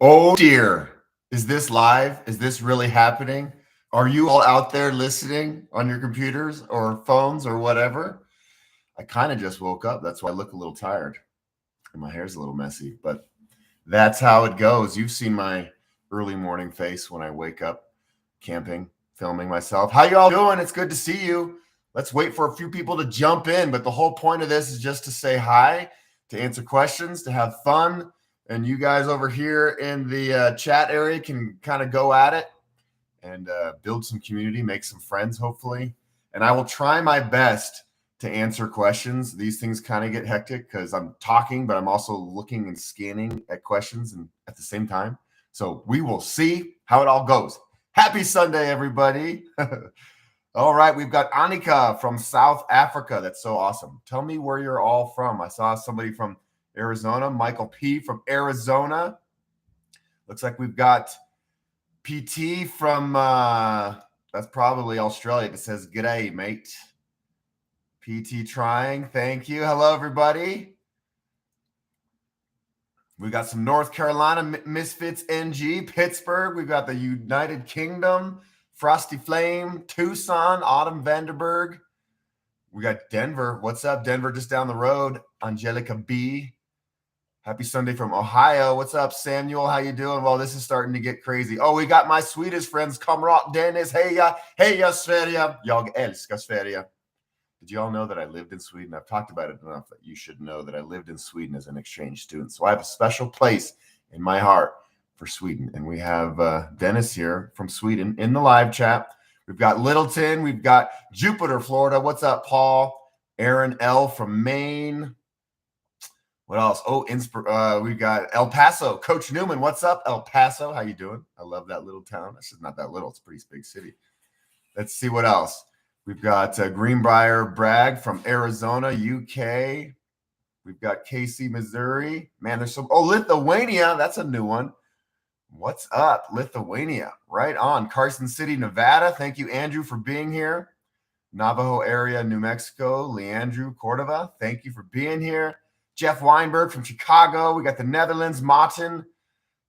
Oh dear. Is this live? Is this really happening? Are you all out there listening on your computers or phones or whatever? I kind of just woke up. That's why I look a little tired and my hair's a little messy, but that's how it goes. You've seen my early morning face when I wake up camping, filming myself. How y'all doing? It's good to see you. Let's wait for a few people to jump in, but the whole point of this is just to say hi, to answer questions, to have fun. And you guys over here in the chat area can kind of go at it and build some community, make some friends, hopefully. And I will try my best to answer questions. These things kind of get hectic because I'm talking, but I'm also looking and scanning at questions and at the same time. So we will see how it all goes. Happy Sunday, everybody. All right, we've got Annika from South Africa. That's so awesome. Tell me where you're all from. I saw somebody from Arizona, Michael P. from Arizona. Looks like we've got PT from, that's probably Australia. It says, g'day, mate. PT trying. Thank you. Hello, everybody. We got some North Carolina Misfits NG, Pittsburgh. We've got the United Kingdom, Frosty Flame, Tucson, Autumn Vanderberg. We got Denver. What's up, Denver? Just down the road. Angelica B. Happy Sunday from Ohio. What's up, Samuel? How you doing? Well, this is starting to get crazy. Oh, we got my Swedish friends, Kamrat Dennis. Heja Sverige. Jag älskar Sverige. Did you all know that I lived in Sweden? I've talked about it enough that you should know that I lived in Sweden as an exchange student. So I have a special place in my heart for Sweden. And we have Dennis here from Sweden in the live chat. We've got Littleton. We've got Jupiter, Florida. What's up, Paul? Aaron L. from Maine. What else? Oh, we got El Paso. Coach Newman, what's up, El Paso? How you doing? I love that little town. It's just not that little. It's a pretty big city. Let's see what else. We've got Greenbrier Bragg from Arizona, UK. We've got KC, Missouri. Man, there's some. Oh, Lithuania. That's a new one. What's up, Lithuania? Right on. Carson City, Nevada. Thank you, Andrew, for being here. Navajo area, New Mexico. Leandrew, Cordova. Thank you for being here. Jeff Weinberg from Chicago. We got the Netherlands, Martin.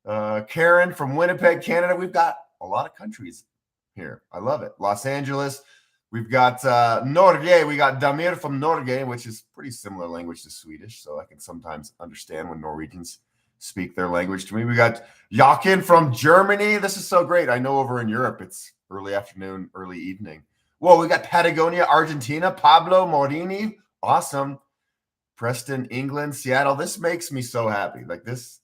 Karen from Winnipeg, Canada. We've got a lot of countries here. I love it. Los Angeles. We've got Norge. We got Damir from Norge, which is pretty similar language to Swedish, so I can sometimes understand when Norwegians speak their language to me. We got Jochen from Germany. This is so great. I know over in Europe it's early afternoon, early evening. Whoa, we got Patagonia, Argentina. Pablo Morini. Awesome. Preston, England, Seattle. This makes me so happy. Like this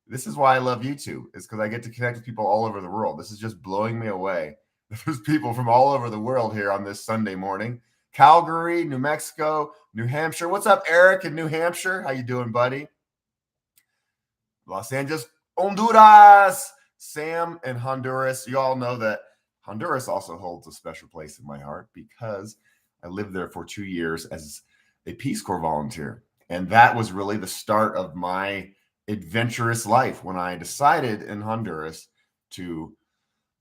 is why I love YouTube, is because I get to connect with people all over the world. This is just blowing me away. There's people from all over the world here on this Sunday morning. Calgary, New Mexico, New Hampshire. What's up, Eric in New Hampshire? How you doing, buddy? Los Angeles, Honduras, Sam in Honduras. You all know that Honduras also holds a special place in my heart because I lived there for 2 years as a Peace Corps volunteer. And that was really the start of my adventurous life when I decided in Honduras to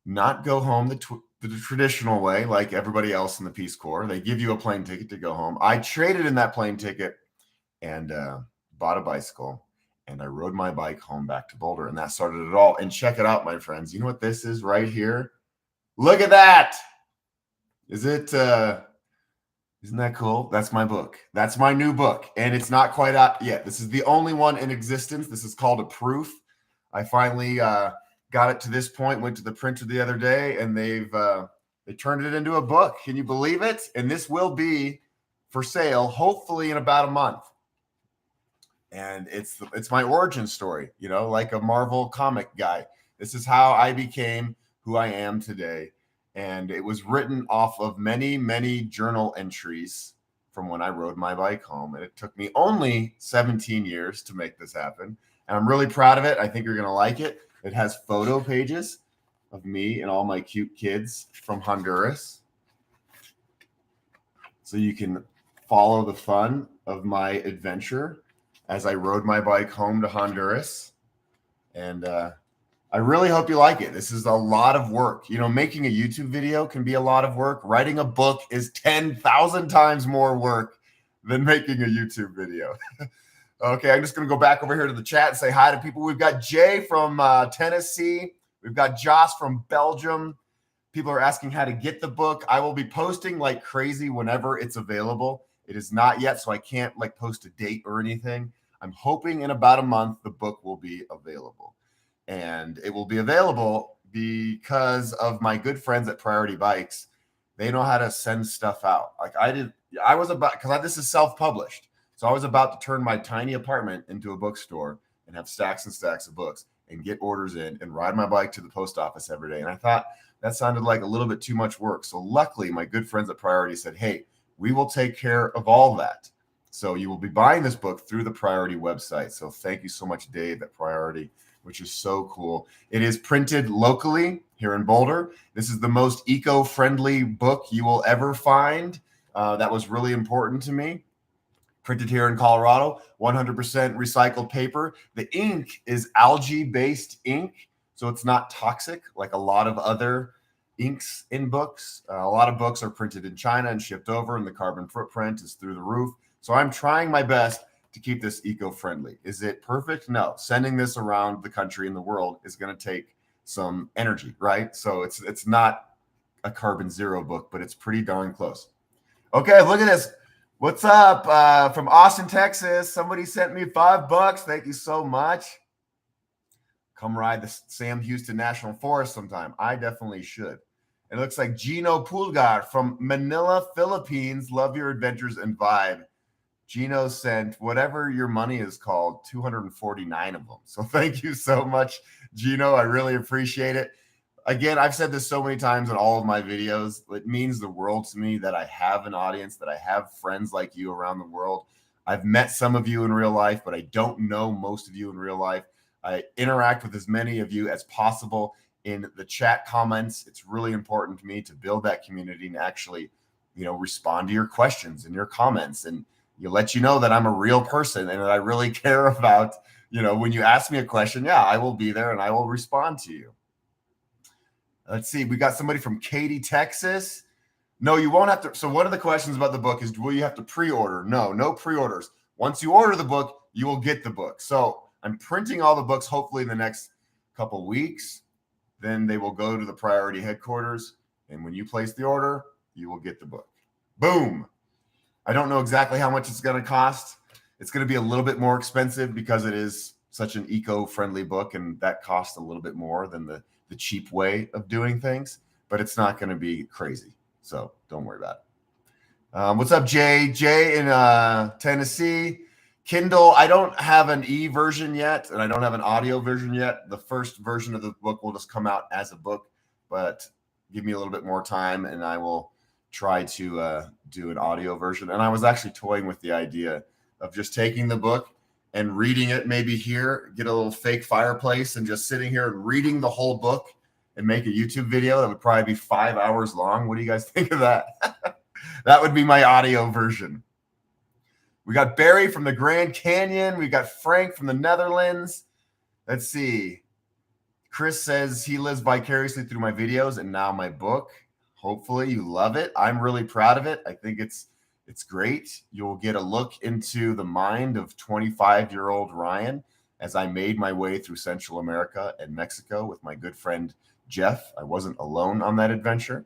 not go home the traditional way like everybody else in the Peace Corps. They give you a plane ticket to go home. I traded in that plane ticket and bought a bicycle, and I rode my bike home back to Boulder, and that started it all. And check it out, my friends. You know what this is right here? Look at that. Isn't that cool? That's my book. That's my new book, and it's not quite out yet. This is the only one in existence. This is called a proof. I finally got it to this point, went to the printer the other day, and they turned it into a book. Can you believe it? And this will be for sale, hopefully in about a month. And it's my origin story, you know, like a Marvel comic guy. This is how I became who I am today. And it was written off of many, many journal entries from when I rode my bike home. And it took me only 17 years to make this happen. And I'm really proud of it. I think you're going to like it. It has photo pages of me and all my cute kids from Honduras. So you can follow the fun of my adventure as I rode my bike home to Honduras. And I really hope you like it. This is a lot of work. You know, making a YouTube video can be a lot of work. Writing a book is 10,000 times more work than making a YouTube video. Okay, I'm just going to go back over here to the chat and say hi to people. We've got Jay from Tennessee. We've got Josh from Belgium. People are asking how to get the book. I will be posting like crazy whenever it's available. It is not yet, so I can't like post a date or anything. I'm hoping in about a month the book will be available. And it will be available because of my good friends at Priority Bikes. They know how to send stuff out. Like I was about, because this is self-published. So I was about to turn my tiny apartment into a bookstore and have stacks and stacks of books and get orders in and ride my bike to the post office every day. And I thought that sounded like a little bit too much work. So luckily, my good friends at Priority said, hey, we will take care of all that. So you will be buying this book through the Priority website. So thank you so much, Dave, at Priority, which is so cool. It is printed locally here in Boulder. This is the most eco-friendly book you will ever find. That was really important to me. Printed here in Colorado, 100% recycled paper. The ink is algae-based ink, so it's not toxic like a lot of other inks in books. A lot of books are printed in China and shipped over, and the carbon footprint is through the roof. So I'm trying my best to keep this eco-friendly. Is it perfect? No. Sending this around the country and the world is going to take some energy, right? So it's not a carbon zero book, but it's pretty darn close. Okay, look at this. What's up from Austin, Texas? Somebody sent me $5. Thank you so much. Come ride the Sam Houston National Forest sometime. I definitely should. It looks like Gino Pulgar from Manila, Philippines. Love your adventures and vibe. Gino sent whatever your money is called, 249 of them. So thank you so much, Gino. I really appreciate it. Again, I've said this so many times in all of my videos. It means the world to me that I have an audience, that I have friends like you around the world. I've met some of you in real life, but I don't know most of you in real life. I interact with as many of you as possible in the chat comments. It's really important to me to build that community and actually, respond to your questions and your comments and let you know that I'm a real person and that I really care about, when you ask me a question, yeah, I will be there and I will respond to you. Let's see. We got somebody from Katy, Texas. No, you won't have to. So one of the questions about the book is, will you have to pre-order? No pre-orders. Once you order the book, you will get the book. So I'm printing all the books hopefully in the next couple weeks. Then they will go to the Priority headquarters. And when you place the order, you will get the book. Boom. I don't know exactly how much it's going to cost. It's going to be a little bit more expensive because it is such an eco-friendly book, and that costs a little bit more than the cheap way of doing things, but it's not going to be crazy. So don't worry about it. What's up, Jay? Jay in Tennessee. Kindle, I don't have an e-version yet, and I don't have an audio version yet. The first version of the book will just come out as a book, but give me a little bit more time, and I will try to do an audio version. And I was actually toying with the idea of just taking the book and reading it maybe here, get a little fake fireplace and just sitting here and reading the whole book and make a YouTube video that would probably be 5 hours long. What do you guys think of that? That would be my audio version. We got Barry from the Grand Canyon. We got Frank from the Netherlands. Let's see. Chris says he lives vicariously through my videos and now my book. Hopefully you love it. I'm really proud of it. I think it's great. You'll get a look into the mind of 25-year-old Ryan as I made my way through Central America and Mexico with my good friend Jeff. I wasn't alone on that adventure.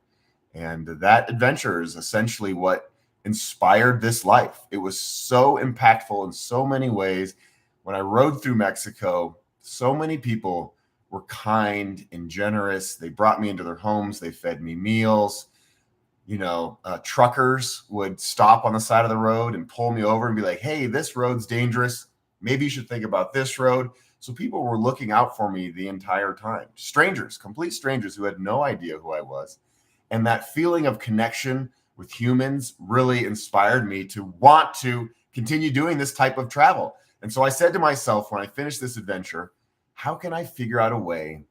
And that adventure is essentially what inspired this life. It was so impactful in so many ways. When I rode through Mexico, so many people were kind and generous. They brought me into their homes. They fed me meals. Truckers would stop on the side of the road and pull me over and be like, hey, this road's dangerous. Maybe you should think about this road. So people were looking out for me the entire time. Strangers, complete strangers who had no idea who I was. And that feeling of connection with humans really inspired me to want to continue doing this type of travel. And so I said to myself, when I finished this adventure, how can I figure out a way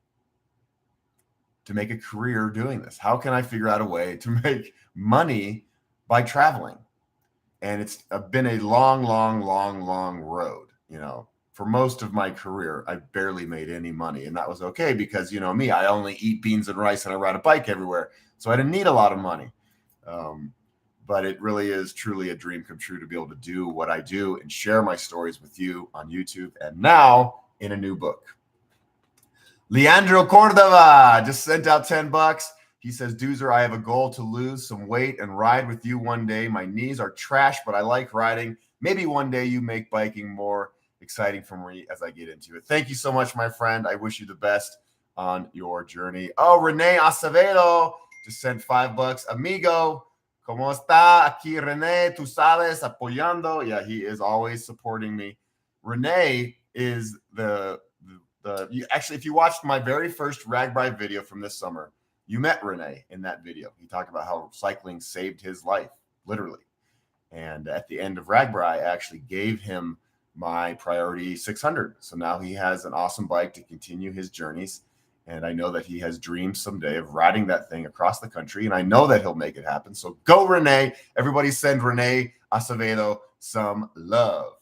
to make a career doing this? How can I figure out a way to make money by traveling? And it's been a long road. For most of my career, I barely made any money. And that was okay because, me, I only eat beans and rice and I ride a bike everywhere. So I didn't need a lot of money. but it really is truly a dream come true to be able to do what I do and share my stories with you on YouTube and now in a new book. Leandro Cordova just sent out $10. He says, Duzer, I have a goal to lose some weight and ride with you one day. My knees are trash, but I like riding. Maybe one day you make biking more exciting for me as I get into it. Thank you so much, my friend. I wish you the best on your journey. Oh, Rene Acevedo just sent $5. Amigo, ¿cómo está? Aquí Rene, tú sabes, apoyando. Yeah, he is always supporting me. Rene is actually, if you watched my very first RAGBRAI video from this summer, you met Rene in that video. He talked about how cycling saved his life, literally. And at the end of RAGBRAI, I actually gave him my Priority 600. So now he has an awesome bike to continue his journeys. And I know that he has dreams someday of riding that thing across the country. And I know that he'll make it happen. So go, Rene. Everybody send Rene Acevedo some love.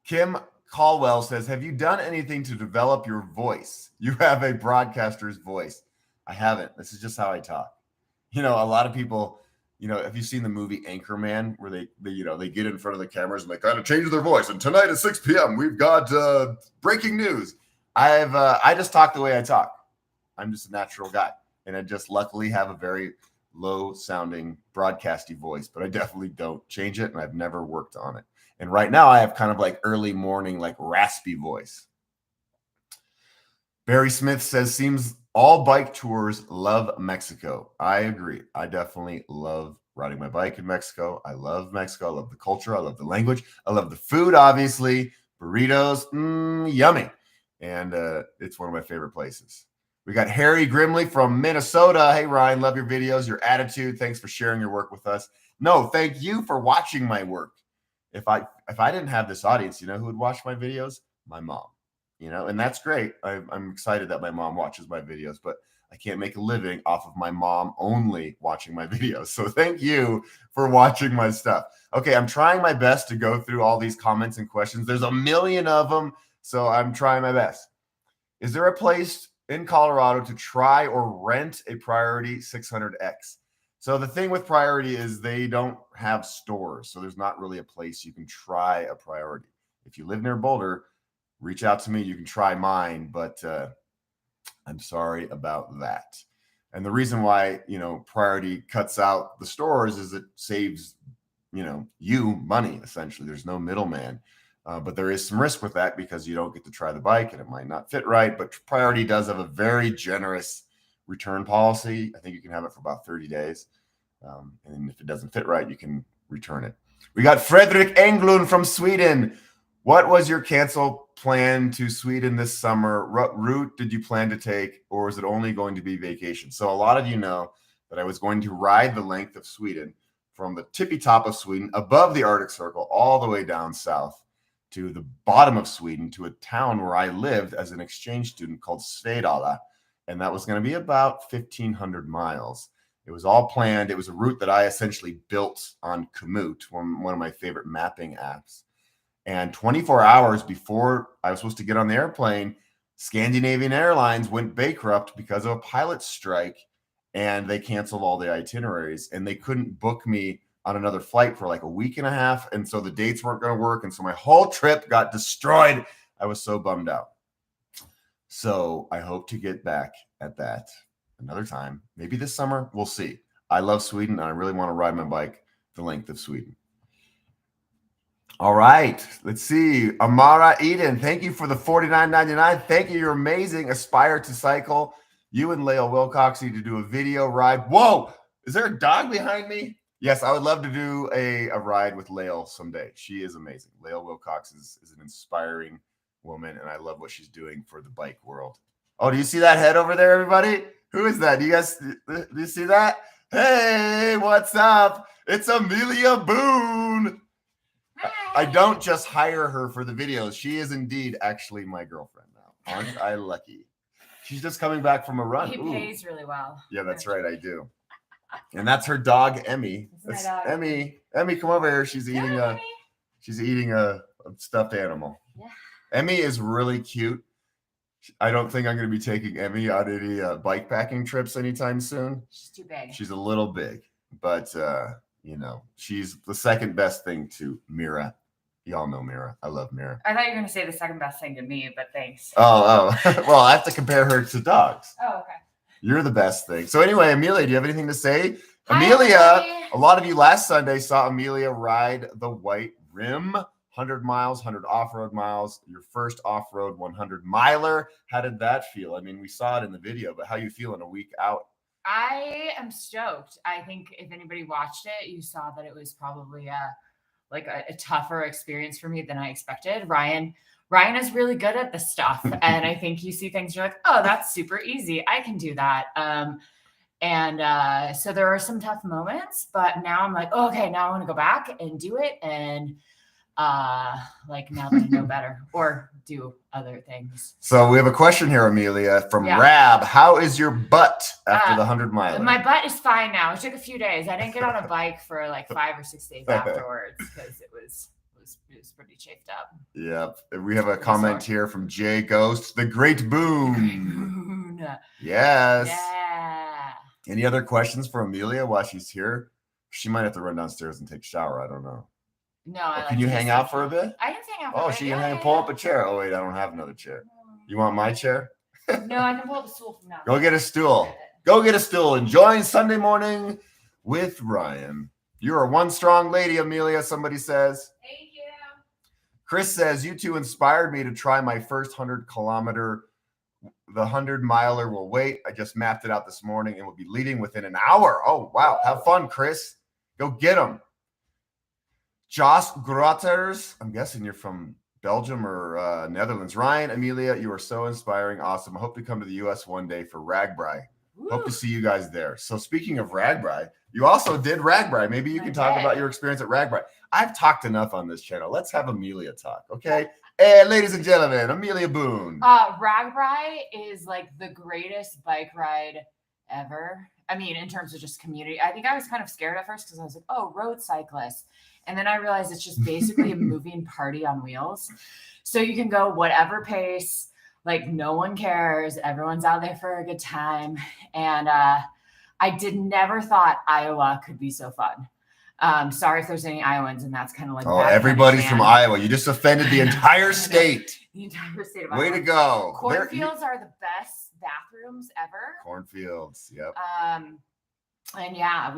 Kim Caldwell says, have you done anything to develop your voice? You have a broadcaster's voice. I haven't. This is just how I talk. You know, a lot of people, you know, have you seen the movie Anchorman where they get in front of the cameras and they kind of change their voice? And tonight at 6 p.m. we've got breaking news. I just talk the way I talk. I'm just a natural guy. And I just luckily have a very low sounding broadcasty voice, but I definitely don't change it. And I've never worked on it. And right now I have kind of like early morning, like raspy voice. Barry Smith says, seems all bike tours love Mexico. I agree. I definitely love riding my bike in Mexico. I love Mexico. I love the culture. I love the language. I love the food, obviously. Burritos, yummy. And it's one of my favorite places. We got Harry Grimley from Minnesota. Hey, Ryan, love your videos, your attitude. Thanks for sharing your work with us. No, thank you for watching my work. If I didn't have this audience, you know who would watch my videos? My mom. You know, and that's great. I'm excited that my mom watches my videos, but I can't make a living off of my mom only watching my videos. So thank you for watching my stuff. Okay, I'm trying my best to go through all these comments and questions. There's a million of them, so I'm trying my best. Is there a place in Colorado to try or rent a Priority 600X? So the thing with Priority is they don't have stores, so there's not really a place you can try a Priority. If you live near Boulder, reach out to me. You can try mine, but I'm sorry about that. And the reason why, you know, Priority cuts out the stores is it saves, you know, you money, essentially. There's no middleman. But there is some risk with that because you don't get to try the bike and it might not fit right. But Priority does have a very generous return policy. I think you can have it for about 30 days. And if it doesn't fit right, you can return it. We got Fredrik Englund from Sweden. What was your cancel plan to Sweden this summer? What route did you plan to take, or is it only going to be vacation? So a lot of you know that I was going to ride the length of Sweden from the tippy top of Sweden above the Arctic Circle all the way down south to the bottom of Sweden to a town where I lived as an exchange student called Svedala. And that was going to be about 1,500 miles. It was all planned. It was a route that I essentially built on Komoot, one of my favorite mapping apps. And 24 hours before I was supposed to get on the airplane, Scandinavian Airlines went bankrupt because of a pilot strike, and they canceled all the itineraries, and they couldn't book me on another flight for like a week and a half. And so the dates weren't going to work. And so my whole trip got destroyed. I was so bummed out. So I hope to get back at that another time. Maybe this summer. We'll see. I love Sweden, and I really want to ride my bike the length of Sweden. All right, let's see. Amara Eden, thank you for the $49.99. Thank you. You're amazing. Aspire to cycle. You and Lael Wilcox need to do a video ride. Whoa, is there a dog behind me? Yes, I would love to do a ride with Lael someday. She is amazing. Lael Wilcox is an inspiring woman, and I love what she's doing for the bike world. Oh, do you see that head over there, everybody? Who is that? Do you see that? Hey, what's up? It's Amelia Boone. I don't just hire her for the videos. She is indeed actually my girlfriend now. Aren't I lucky? She's just coming back from a run. He pays really well. Yeah, that's right. I do. And that's her dog, Emmy. That's Emmy. Emmy, come over here. She's eating a stuffed animal. Yeah. Emmy is really cute. I don't think I'm going to be taking Emmy on any bike packing trips anytime soon. She's too big. She's a little big. but you know, she's the second best thing to Mira. Y'all know Mira. I love Mira. I thought you were going to say the second best thing to me, but thanks. Oh. Well, I have to compare her to dogs. Oh, okay. You're the best thing. So anyway, Amelia, do you have anything to say? Hi, Amelia, everybody. a lot of you last Sunday saw Amelia ride the White Rim. 100 miles, 100 off-road miles, your first off-road 100 miler. How did that feel? I mean, we saw it in the video, but how you feeling a week out? I am stoked. I think if anybody watched it, you saw that it was probably a tougher experience for me than I expected. Ryan is really good at this stuff. And I think you see things, you're like, oh, that's super easy. I can do that. So there are some tough moments, but now I'm like, oh, okay, now I want to go back and do it. And now that I know better, or do other things. So we have a question here, Amelia, from Rab. How is your butt after the 100 miler? My butt is fine now. It took a few days. I didn't get on a bike for like 5 or 6 days afterwards because it was pretty chafed up. Yep. We have a comment here from Jay Ghost, the Great Boon. Yes. Yeah. Any other questions for Amelia while she's here? She might have to run downstairs and take a shower. I don't know. No, can you hang out for a bit? I can hang out for a bit. She can pull up a chair. Oh, wait, I don't have another chair. You want my chair? No, I can pull up a stool from now. Go get a stool. Go get a stool. Enjoy Sunday morning with Ryan. You're a one strong lady, Amelia, somebody says. Thank you. Chris says, you two inspired me to try my first 100-kilometer. The 100-miler will wait. I just mapped it out this morning and will be leaving within an hour. Oh, wow. Have fun, Chris. Go get them. Josh Grotters, I'm guessing you're from Belgium or Netherlands. Ryan, Amelia, you are so inspiring. Awesome. I hope to come to the U.S. one day for Ragbri. Hope to see you guys there. So speaking of Ragbri, you also did Ragbri. Maybe you can talk about your experience at Ragbri. I've talked enough on this channel. Let's have Amelia talk, okay? Hey, ladies and gentlemen, Amelia Boone. Ragbri is like the greatest bike ride ever. I mean, in terms of just community. I think I was kind of scared at first because I was like, oh, road cyclists. And then I realized it's just basically a moving party on wheels. So you can go whatever pace, like no one cares. Everyone's out there for a good time. And I never thought Iowa could be so fun. Sorry if there's any Iowans, and that's kind of like, oh, everybody's from Iowa. You just offended the entire state. The entire state of Iowa. Way to go. Cornfields are the best bathrooms ever. Cornfields, yep. And yeah,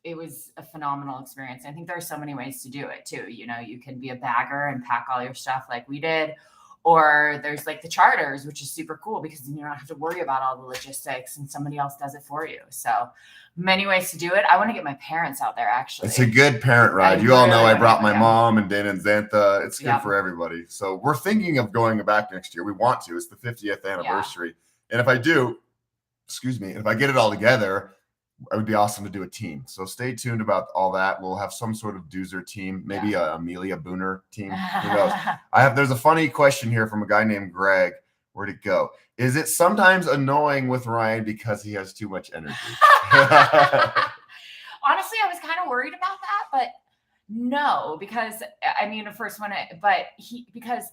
it was a phenomenal experience. I think there are so many ways to do it too. You know, you can be a bagger and pack all your stuff like we did, or there's like the charters, which is super cool because you don't have to worry about all the logistics and somebody else does it for you. So many ways to do it. I want to get my parents out there actually. It's a good parent ride. You all know I brought my mom and Dan and Xantha. It's good for everybody. So we're thinking of going back next year. We want to. It's the 50th anniversary. And if I do, if I get it all together, it would be awesome to do a team. So stay tuned about all that. We'll have some sort of Duzer team, maybe a Amelia Booner team. Who knows? There's a funny question here from a guy named Greg. Where'd it go? Is it sometimes annoying with Ryan because he has too much energy? Honestly, I was kind of worried about that, but no, because I mean, because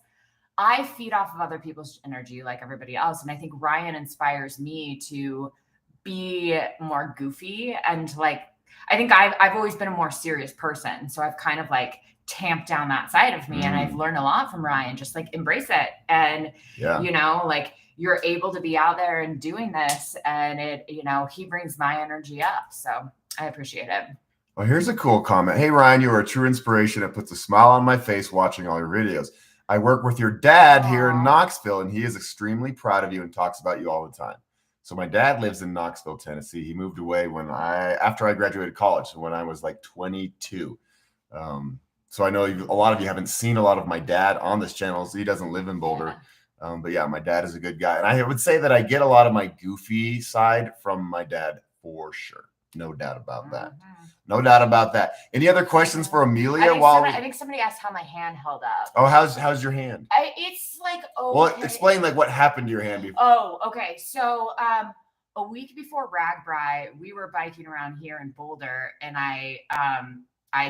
I feed off of other people's energy like everybody else. And I think Ryan inspires me to be more goofy and like, I think I've always been a more serious person. So I've kind of like tamped down that side of me and I've learned a lot from Ryan, just like embrace it. And, you know, like you're able to be out there and doing this and it, you know, he brings my energy up. So I appreciate it. Well, here's a cool comment. Hey, Ryan, you are a true inspiration. It puts a smile on my face watching all your videos. I work with your dad here in Knoxville and he is extremely proud of you and talks about you all the time. So my dad lives in Knoxville, Tennessee. He moved away after I graduated college, when I was like 22. So I know a lot of you haven't seen a lot of my dad on this channel. So he doesn't live in Boulder. But yeah, my dad is a good guy. And I would say that I get a lot of my goofy side from my dad for sure. No doubt about that. No doubt about that. Any other questions for Amelia? I think somebody asked how my hand held up. Oh, how's your hand? It's like, okay. Well, explain like what happened to your hand before. Oh, okay. So a week before Ragbri, we were biking around here in Boulder, and I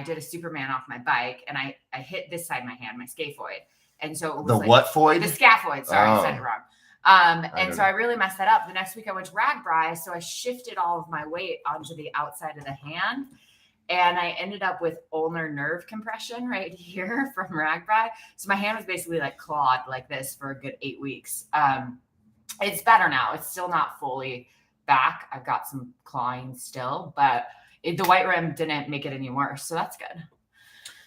did a Superman off my bike, and I hit this side of my hand, my scaphoid. And so it was the what foid? The scaphoid. Sorry, I said it wrong. And so I really messed that up. The next week I went to RagBri, so I shifted all of my weight onto the outside of the hand. And I ended up with ulnar nerve compression right here from RagBri. So my hand was basically like clawed like this for a good 8 weeks. It's better now. It's still not fully back. I've got some clawing still, but the white rim didn't make it any worse. So that's good.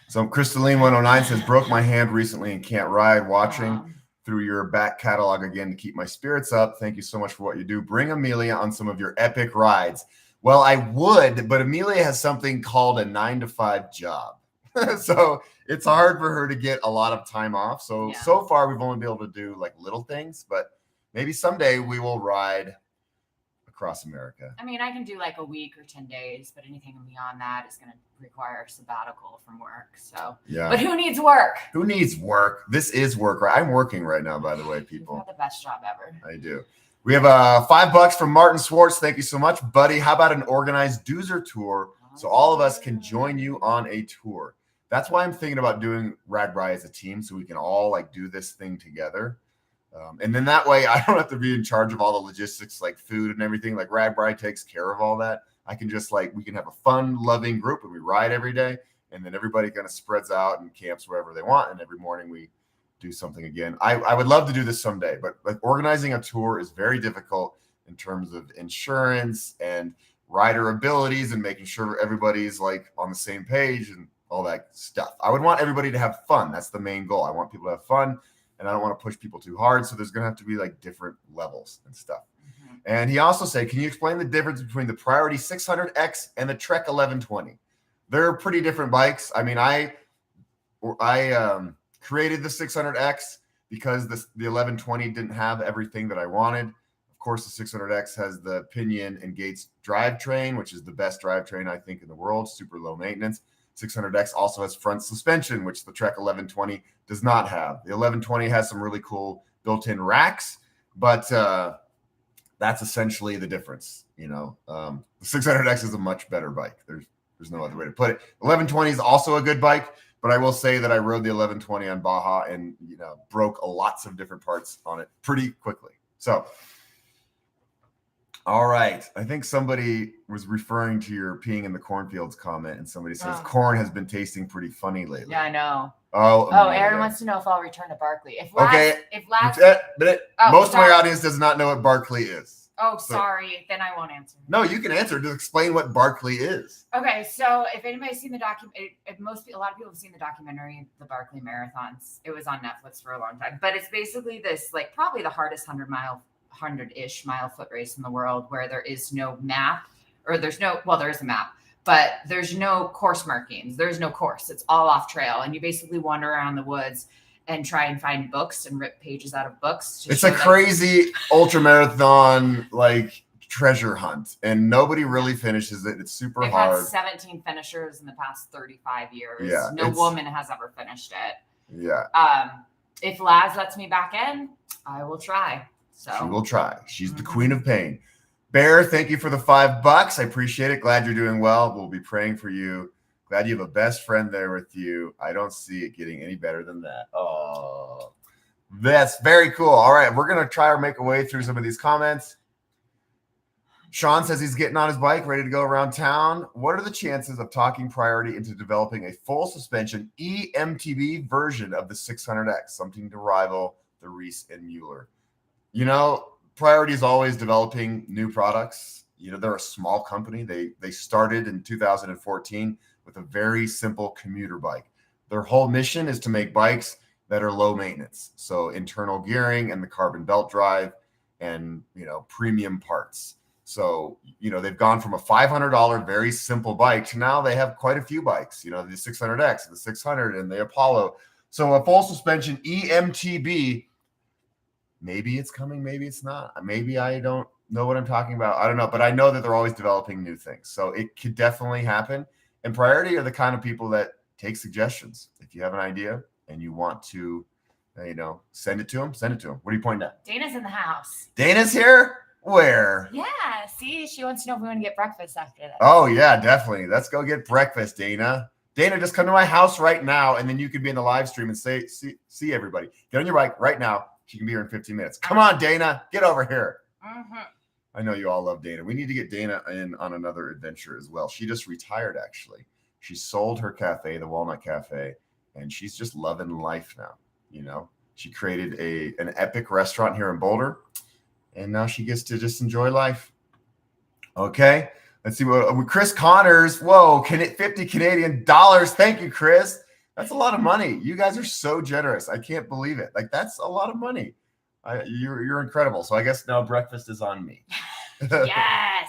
So Crystalline109 says, broke my hand recently and can't ride. Watching through your back catalog again to keep my spirits up. Thank you so much for what you do. Bring Amelia on some of your epic rides. Well, I would, but Amelia has something called a 9-to-5 job. So it's hard for her to get a lot of time off. So far we've only been able to do like little things, but maybe someday we will ride across America. I mean, I can do like a week or 10 days, but anything beyond that is going to require a sabbatical from work. So, yeah. But who needs work? Who needs work? This is work, right? I'm working right now, by the way, people. You've got the best job ever. I do. We have $5 from Martin Swartz. Thank you so much, buddy. How about an organized Duzer tour so all of us can join you on a tour? That's why I'm thinking about doing RagBri as a team so we can all like do this thing together. And then that way I don't have to be in charge of all the logistics like food and everything. Like RagBri takes care of all that. I can just like, we can have a fun, loving group and we ride every day. And then everybody kind of spreads out and camps wherever they want. And every morning we do something again. I would love to do this someday, but like organizing a tour is very difficult in terms of insurance and rider abilities and making sure everybody's like on the same page and all that stuff. I would want everybody to have fun. That's the main goal. I want people to have fun and I don't want to push people too hard. So there's going to have to be like different levels and stuff. Mm-hmm. And he also said, can you explain the difference between the Priority 600X and the Trek 1120? They're pretty different bikes. I mean, I created the 600X because the 1120 didn't have everything that I wanted. Of course, the 600X has the Pinion and Gates drivetrain, which is the best drivetrain, I think, in the world, super low maintenance. 600X also has front suspension, which the Trek 1120 does not have. The 1120 has some really cool built-in racks, but that's essentially the difference. You know, the 600X is a much better bike. There's no other way to put it. 1120 is also a good bike. But I will say that I rode the 1120 on Baja and, you know, broke lots of different parts on it pretty quickly. So, all right. I think somebody was referring to your peeing in the cornfields comment, and somebody says corn has been tasting pretty funny lately. Yeah, I know. Oh, Aaron wants to know if I'll return to Barkley. Most of my audience does not know what Barkley is. Oh, sorry. Then I won't answer. No, you can answer. To explain what Barkley is. Okay, so if anybody's seen the documentary, a lot of people have seen the documentary, the Barkley Marathons. It was on Netflix for a long time, but it's basically this, like, probably the hardest 100-ish mile foot race in the world, where there is no map, or there is a map, but there's no course markings. There's no course. It's all off trail, and you basically wander around the woods and try and find books and rip pages out of books. It's a crazy ultra marathon, like, treasure hunt, and nobody really finishes it. It's super hard. Had 17 finishers in the past 35 years. Yeah, no woman has ever finished it. Yeah. If Laz lets me back in, I will try. So she will try. She's the queen of pain. Bear, thank you for the $5. I appreciate it. Glad you're doing well. We'll be praying for you. Glad you have a best friend there with you. I don't see it getting any better than that. Oh, that's very cool. All right, we're going to try to make a way through some of these comments. Sean says he's getting on his bike, ready to go around town. What are the chances of talking Priority into developing a full suspension EMTB version of the 600X, something to rival the Reese and Mueller? You know, Priority is always developing new products. You know, they're a small company. They started in 2014 with a very simple commuter bike. Their whole mission is to make bikes that are low maintenance. So internal gearing and the carbon belt drive and, you know, premium parts. So, you know, they've gone from a $500 very simple bike to now they have quite a few bikes, you know, the 600X, the 600 and the Apollo. So a full suspension EMTB, maybe it's coming, maybe it's not. Maybe I don't know what I'm talking about. I don't know, but I know that they're always developing new things. So it could definitely happen. And Priority are the kind of people that take suggestions. If you have an idea and you want to, you know, send it to them, send it to them. What are you pointing at? Dana's in the house. Dana's here? Where? Yeah, see, she wants to know if we want to get breakfast after that. Oh, yeah, definitely. Let's go get breakfast, Dana. Dana, just come to my house right now, and then you could be in the live stream and see everybody. Get on your bike right now. She can be here in 15 minutes. Come on, Dana, get over here. Mm-hmm. I know you all love Dana. We need to get Dana in on another adventure as well. She just retired, actually. She sold her cafe, the Walnut Cafe, and she's just loving life now. You know, she created an epic restaurant here in Boulder, and now she gets to just enjoy life. Okay, let's see what Chris Connors. Whoa, 50 Canadian dollars. Thank you, Chris. That's a lot of money. You guys are so generous. I can't believe it. Like, that's a lot of money. You're incredible. So I guess now breakfast is on me. Yes.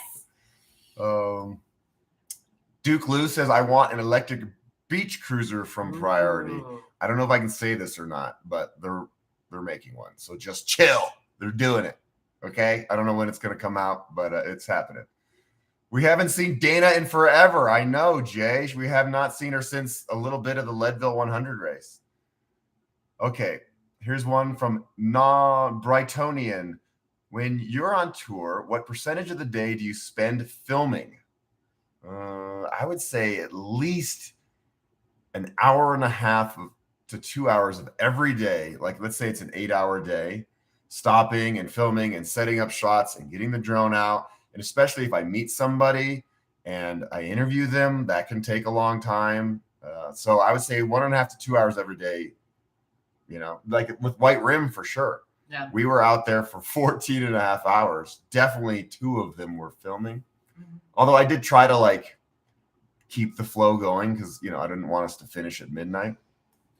Duke Lou says, I want an electric beach cruiser from Priority. Ooh. I don't know if I can say this or not, but they're making one. So just chill. They're doing it. Okay. I don't know when it's going to come out, but it's happening. We haven't seen Dana in forever. I know, Jay. We have not seen her since a little bit of the Leadville 100 race. Okay. Here's one from Brightonian. When you're on tour, what percentage of the day do you spend filming? I would say at least an hour and a half to 2 hours of every day. Like, let's say it's an 8-hour day, stopping and filming and setting up shots and getting the drone out. And especially if I meet somebody and I interview them, that can take a long time. So I would say 1.5 to 2 hours every day, you know, like with White Rim for sure. Yeah. We were out there for 14.5 hours. Definitely 2 of them were filming. Mm-hmm. Although I did try to like keep the flow going because, you know, I didn't want us to finish at midnight.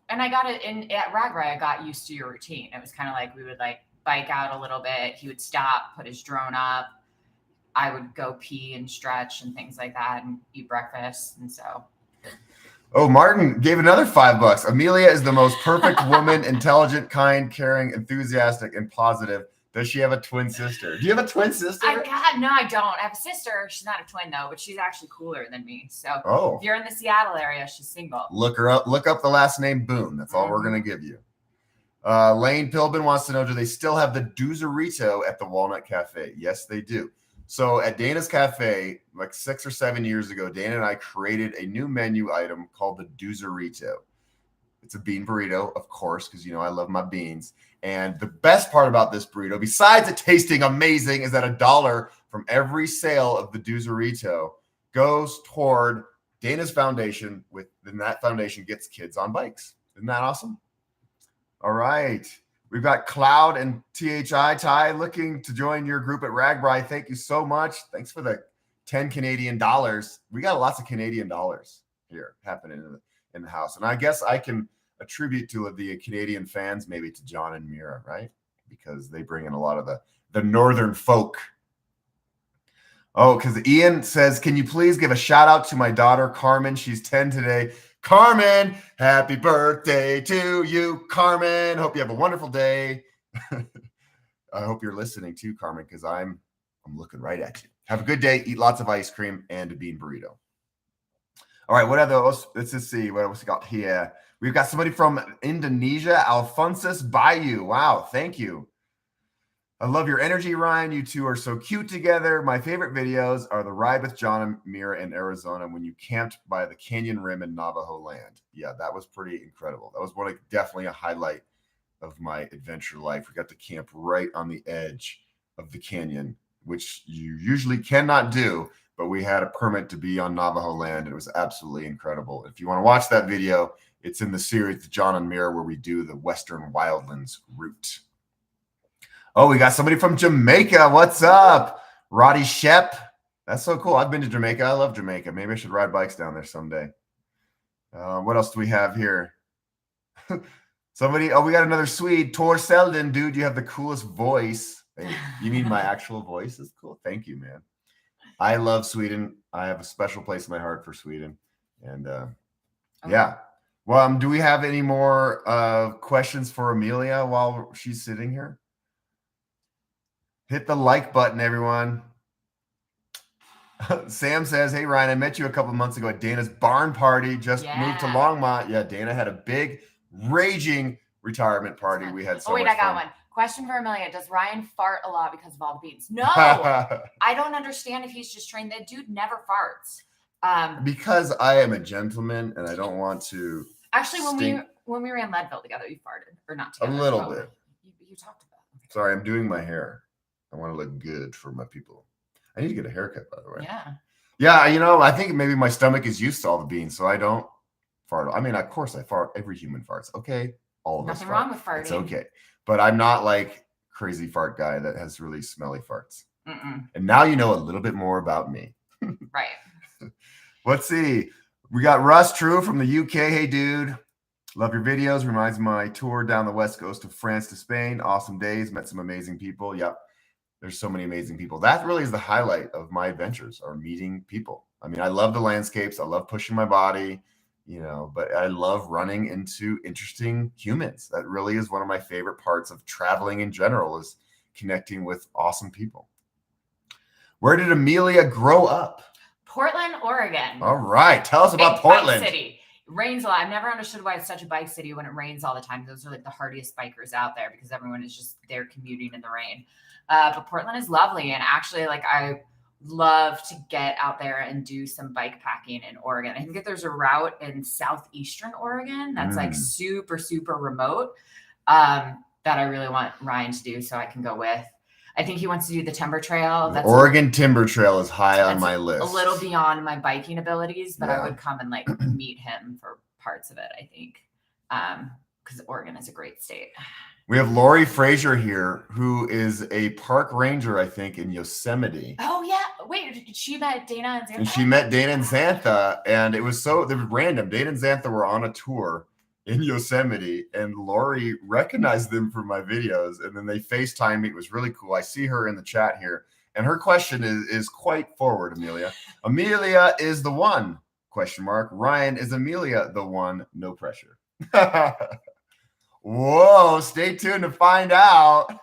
And I got it at Ragbri. I got used to your routine. It was kind of like we would like bike out a little bit. He would stop, put his drone up. I would go pee and stretch and things like that and eat breakfast. And so. Oh, Martin gave another $5. Amelia is the most perfect woman, intelligent, kind, caring, enthusiastic, and positive. Does she have a twin sister? Do you have a twin sister? No, I don't. I have a sister. She's not a twin though, but she's actually cooler than me. So if you're in the Seattle area, she's single. Look her up. Look up the last name Boone. That's all we're going to give you. Lane Pilbin wants to know, do they still have the DuzerTV at the Walnut Cafe? Yes, they do. So at Dana's Cafe, like 6 or 7 years ago, Dana and I created a new menu item called the DuzerTV. It's a bean burrito, of course, because, you know, I love my beans. And the best part about this burrito, besides it tasting amazing, is that $1 from every sale of the DuzerTV goes toward Dana's foundation. Then that foundation gets kids on bikes. Isn't that awesome? All right. We've got Cloud and THI Ty looking to join your group at Ragbri. Thank you so much. Thanks for the 10 Canadian dollars. We got lots of Canadian dollars here happening in the house. And I guess I can attribute to the Canadian fans maybe to John and Mira, right? Because they bring in a lot of the northern folk. Oh, because Ian says, can you please give a shout out to my daughter, Carmen? She's 10 today. Carmen, happy birthday to you, Carmen. Hope you have a wonderful day. I hope you're listening too, Carmen, because I'm looking right at you. Have a good day. Eat lots of ice cream and a bean burrito. All right, what are those? Let's just see what else we got here. We've got somebody from Indonesia, Alphonsus Bayu. Wow, thank you. I love your energy, Ryan. You two are so cute together. My favorite videos are the ride with John and Mira in Arizona when you camped by the canyon rim in Navajo land. Yeah, that was pretty incredible. That was definitely a highlight of my adventure life. We got to camp right on the edge of the canyon, which you usually cannot do, but we had a permit to be on Navajo land. It was absolutely incredible. If you want to watch that video, it's in the series John and Mira where we do the Western Wildlands route. Oh, we got somebody from Jamaica. What's up? Roddy Shep. That's so cool. I've been to Jamaica. I love Jamaica. Maybe I should ride bikes down there someday. What else do we have here? We got another Swede. Tor Selden, dude, you have the coolest voice. Hey, you mean my actual voice is cool? Thank you, man. I love Sweden. I have a special place in my heart for Sweden. And yeah. Well, do we have any more questions for Amelia while she's sitting here? Hit the like button, everyone. Sam says, hey, Ryan, I met you a couple months ago at Dana's barn party. Just moved to Longmont. Yeah, Dana had a big, raging retirement party. We had so much fun. I got one. Question for Amelia. Does Ryan fart a lot because of all the beans? No. I don't understand if he's just trained. That dude never farts. Because I am a gentleman and I don't want to. Actually, when we ran Leadville together, you farted. Or not together. A little bit. you talked about. Sorry, I'm doing my hair. I want to look good for my people. I need to get a haircut, by the way. Yeah. Yeah, you know, I think maybe my stomach is used to all the beans, so I don't fart. I mean, of course I fart. Every human farts. Okay, all of us Nothing fart. wrong with farting. It's okay. But I'm not like crazy fart guy that has really smelly farts. And now you know a little bit more about me. Right. Let's see. We got Russ True from the UK. Hey, dude. Love your videos. Reminds me of my tour down the west coast of France to Spain. Awesome days. Met some amazing people. Yep. There's so many amazing people. That really is the highlight of my adventures, are meeting people. I mean, I love the landscapes. I love pushing my body, you know, but I love running into interesting humans. That really is one of my favorite parts of traveling in general, is connecting with awesome people. Where did Amelia grow up? Portland, Oregon. All right. Tell us about Portland. Bike city. It rains a lot. I've never understood why it's such a bike city when it rains all the time. Those are like the hardiest bikers out there because everyone is just there commuting in the rain. But Portland is lovely. And actually, like, I love to get out there and do some bike packing in Oregon. I think that there's a route in southeastern Oregon that's like super, super remote that I really want Ryan to do so I can go with. I think he wants to do the Timber Trail. The Oregon Timber Trail is high on my list. A little beyond my biking abilities, but I would come and like meet him for parts of it, I think. Because Oregon is a great state. We have Lori Frazier here, who is a park ranger, I think, in Yosemite. Oh, yeah. Wait, she met Dana and Xantha? And she met Dana and Xantha, and it was random. Dana and Xantha were on a tour in Yosemite, and Lori recognized them from my videos, and then they FaceTimed me. It was really cool. I see her in the chat here, and her question is quite forward, Amelia. Amelia is the one, ? Ryan, is Amelia the one? No pressure. Whoa, stay tuned to find out.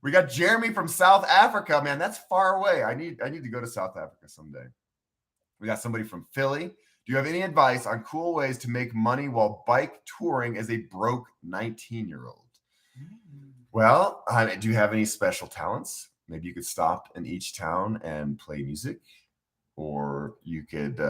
We got Jeremy from South Africa. Man, that's far away. I need to go to South Africa someday. We got somebody from Philly. Do you have any advice on cool ways to make money while bike touring as a broke 19-year-old? Well, do you have any special talents? Maybe you could stop in each town and play music, or you could,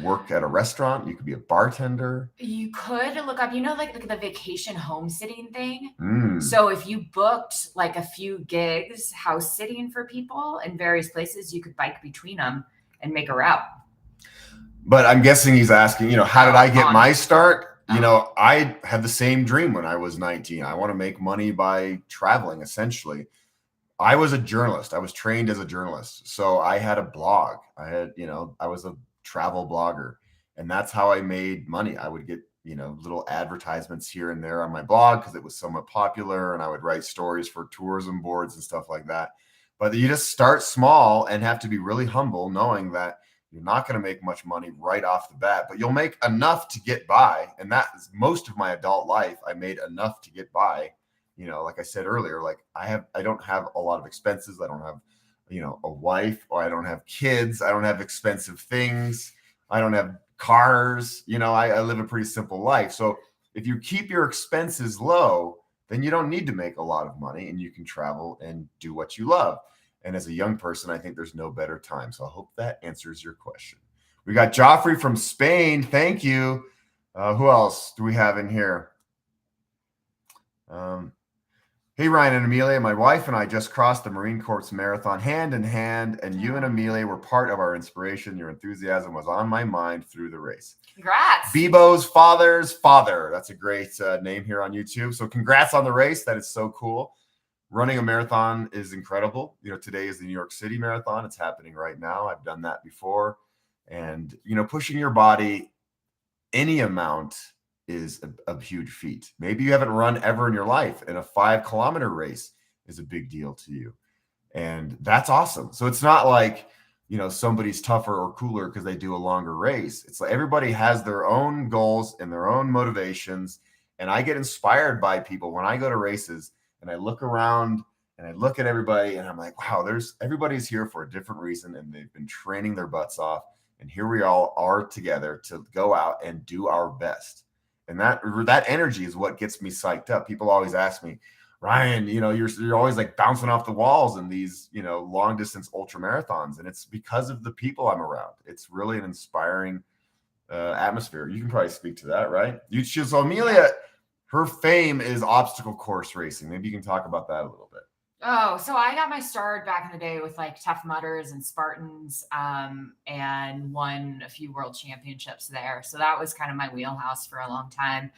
work at a restaurant. You could be a bartender. You could look up, like the vacation home sitting thing. So if you booked like a few gigs house sitting for people in various places, you could bike between them and make a route. But I'm guessing he's asking, how did I get my start? I had the same dream when I was 19. I want to make money by traveling, essentially. I was a journalist. I was trained as a journalist. So I had a blog. I was a travel blogger, and that's how I made money. I would get, little advertisements here and there on my blog because it was somewhat popular, and I would write stories for tourism boards and stuff like that. But you just start small and have to be really humble, knowing that you're not going to make much money right off the bat, but you'll make enough to get by. And that is most of my adult life. I made enough to get by. Like I said earlier, like I don't have a lot of expenses. I don't have, a wife, or I don't have kids. I don't have expensive things. I don't have cars. I live a pretty simple life. So if you keep your expenses low, then you don't need to make a lot of money, and you can travel and do what you love. And as a young person, I think there's no better time. So I hope that answers your question. We got Joffrey from Spain. Thank you. Who else do we have in here? Hey, Ryan and Amelia, my wife and I just crossed the Marine Corps Marathon hand in hand, and you and Amelia were part of our inspiration. Your enthusiasm was on my mind through the race. Congrats. Bebo's father's father. That's a great name here on YouTube. So congrats on the race. That is so cool. Running a marathon is incredible. Today is the New York City Marathon. It's happening right now. I've done that before. And, pushing your body any amount is a huge feat. Maybe you haven't run ever in your life, and a 5-kilometer race is a big deal to you. And that's awesome. So it's not like, somebody's tougher or cooler because they do a longer race. It's like everybody has their own goals and their own motivations. And I get inspired by people when I go to races, and I look around and I look at everybody, and I'm like, wow, everybody's here for a different reason, and they've been training their butts off. And here we all are together to go out and do our best. And that energy is what gets me psyched up. People always ask me, Ryan, you're always like bouncing off the walls in these, long distance ultra marathons. And it's because of the people I'm around. It's really an inspiring atmosphere. You can probably speak to that, right? So Amelia, her fame is obstacle course racing. Maybe you can talk about that a little bit. Oh, so I got my start back in the day with like Tough Mudders and Spartans, and won a few world championships there. So that was kind of my wheelhouse for a long time.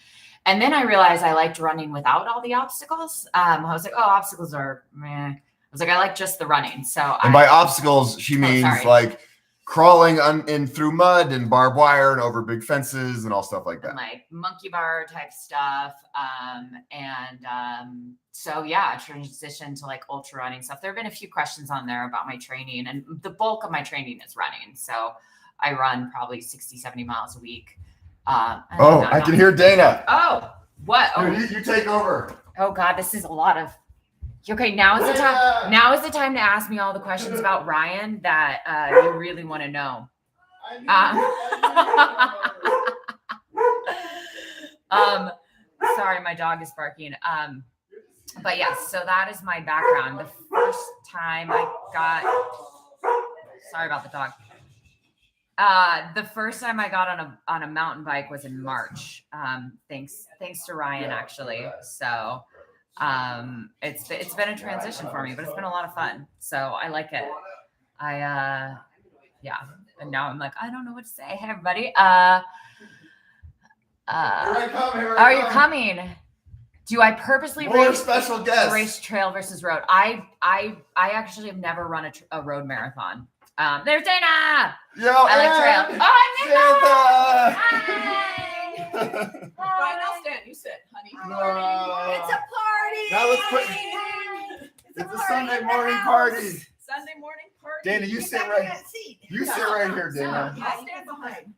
And then I realized I liked running without all the obstacles. I was like, oh, obstacles are meh. I was like, I like just the running. So by obstacles, she means like crawling in through mud and barbed wire and over big fences and all stuff like that. And like monkey bar type stuff. So yeah, I transitioned to like ultra running stuff. There have been a few questions on there about my training, and the bulk of my training is running. So I run probably 60, 70 miles a week. I can hear Dana. Oh, what? Oh, You take over. Oh God, this is a lot of. Okay, now is the time. Now is the time to ask me all the questions about Ryan that you really want to know. Sorry, my dog is barking. But yes, so that is my background. The first time I got. Sorry about the dog. The first time I got on a mountain bike was in March. Thanks to Ryan, actually. So it's been a transition for me, but it's been a lot of fun. So I like it. Yeah. And now I'm like, I don't know what to say. Hey everybody. Are you coming? Do I purposely race trail versus road? I actually have never run a road marathon. There's Dana. I like trail. Oh, hi. Right, I'll stand. You sit, honey. It's a party. Now let's put. It's a Sunday morning party. Sunday morning party. Dana, you sit right. You sit right here, Dana. I'll stand behind.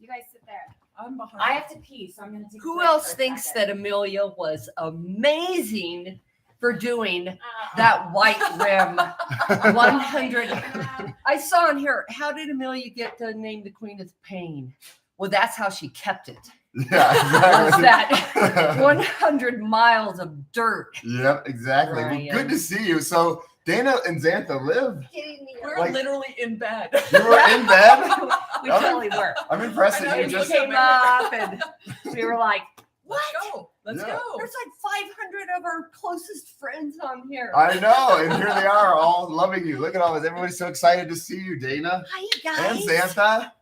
You guys sit there. I'm behind. I have to pee, so I'm gonna take. Who else thinks that Amelia was amazing for doing that white rim 100? I saw in here, how did Amelia get to name the Queen of Pain? Well, that's how she kept it. Yeah, exactly. That 100 miles of dirt. Yep, exactly. Well, good to see you. So Dana and Xantha live. We're literally in bed. You were in bed? We totally were. I'm impressed that you We just came up and we were like, what? Let's go. There's like 500 of our closest friends on here. I know, and here they are, all loving you. Look at all this. Everybody's so excited to see you, Dana. Hi, you guys. And Xantha.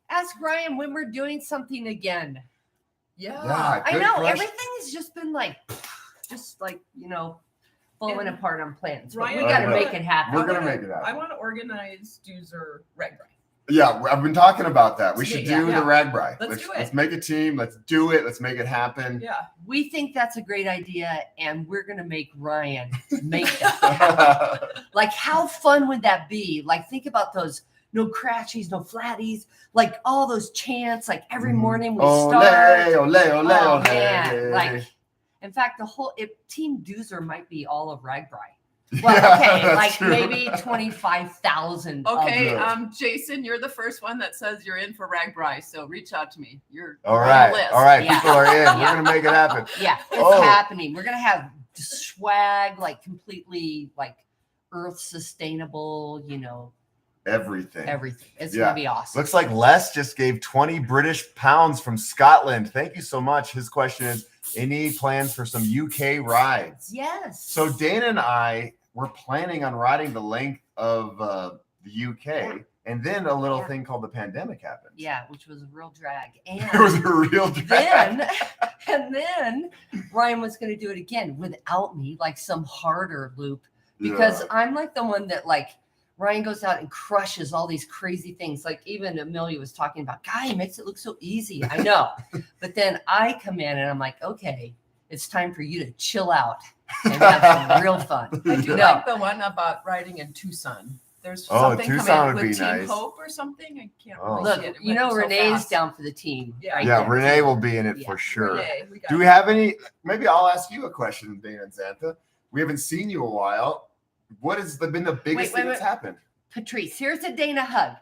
Ask Ryan when we're doing something again. Yeah. I know. Everything has just been like, falling apart on plans. But Ryan, we got to make it happen. We're going to make it happen. I want to organize Duzer RX100Vii. Yeah, I've been talking about that. We should do the RX100Vii. Let's do it. Let's make a team. Let's do it. Let's make it happen. Yeah. We think that's a great idea, and we're going to make Ryan make that happen. Like, how fun would that be? Like, think about those. No crashies, no flatties, like all those chants, like every morning we start. Ole, man. Like, in fact, TeamDuzer might be all of RX100Vii. Well, okay, like true. maybe 25,000. Okay, Jason, you're the first one that says you're in for RX100Vii, so reach out to me. You're all on right. the list. All right, Yeah. people are in. Yeah. We're gonna make it happen. Yeah, it's happening. We're gonna have swag, like completely like earth sustainable, Everything. It's gonna be awesome. Looks like Les just gave 20 British pounds from Scotland. Thank you so much. His question is, any plans for some UK rides? Yes. So Dana and I were planning on riding the length of the UK, and then a little thing called the pandemic happened. Yeah, which was a real drag. And It was a real drag. then Ryan was going to do it again without me, like some harder loop, because I'm like the one that like Ryan goes out and crushes all these crazy things. Like even Amelia was talking about, guy, he makes it look so easy. I know. But then I come in and I'm like, okay, it's time for you to chill out and have some real fun. I do like the one about riding in Tucson. There's something Tucson coming would with be Team nice. Hope or something. I can't Oh. really Look, see it. It you went know so Renee's fast. down for the team. Yeah. Yeah, there. Renee will be in it Yeah. for sure. Renee, we got Do we it. have any? Maybe I'll ask you a question, Dana and Xantha. We haven't seen you a while. What has been the biggest thing that's happened? Patrice, here's a Dana hug.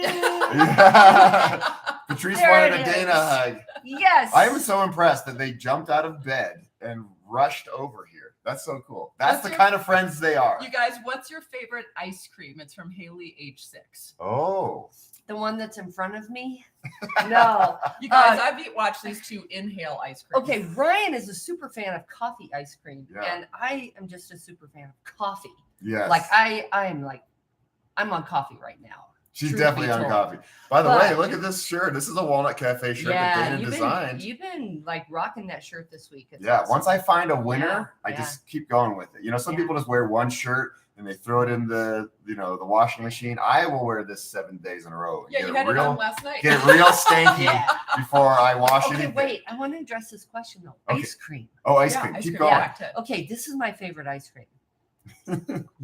Yeah. Patrice There wanted it a Dana is. hug. Yes. I am so impressed that they jumped out of bed and rushed over here. That's so cool. That's What's the your- kind of friends they are. You guys, what's your favorite ice cream? It's from Haley H6. Oh. The one that's in front of me? No. You guys, I've watched these two inhale ice cream. Okay, Ryan is a super fan of coffee ice cream, Yeah. and I am just a super fan of coffee. Yes. Like I'm on coffee right now. She's truth be definitely on told. coffee. By the But- way, look at this shirt. This is a Walnut Cafe shirt that Dana designed. You've been like rocking that shirt this week. It's Yeah, awesome. once I find a winner, Yeah, I yeah. just keep going with it. You know, some Yeah. people just wear one shirt and they throw it in the washing machine. I will wear this 7 days in a row. And Yeah, you had it on last night. get it real stanky Yeah. before I wash Okay, anything. wait. I want to address this question though. Okay. Ice cream. Oh, ice Yeah, cream. ice Keep cream. going. Yeah. Okay, this is my favorite ice cream.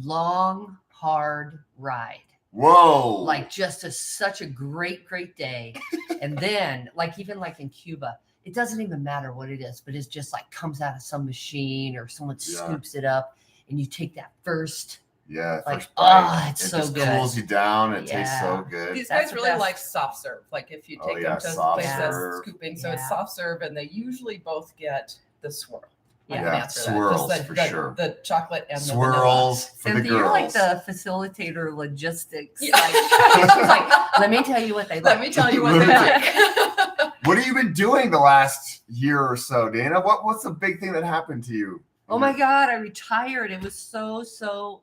Long, hard ride. Whoa. Like just such a great day. And then even like in Cuba, it doesn't even matter what it is, but it's just like comes out of some machine or someone Yeah. scoops it up and you take that first. yeah, like, first bite. oh, it's it so just good. cools you down. It tastes so Yeah. good. These That's guys the really best. like soft serve. Like if you Oh, take yeah, them to soft places serve. scooping, so it's Yeah. soft serve, and they usually both get the swirl. I can Yeah, answer that. swirls Just for the, sure. The chocolate and the vanilla. Swirls for the Cynthia, girls. you're like the facilitator logistics. Yeah. She's like, let me tell you what they like. Let me tell you what they like. What have you been doing the last year or so, Dana? What's the big thing that happened to you? Oh my God, I retired. It was so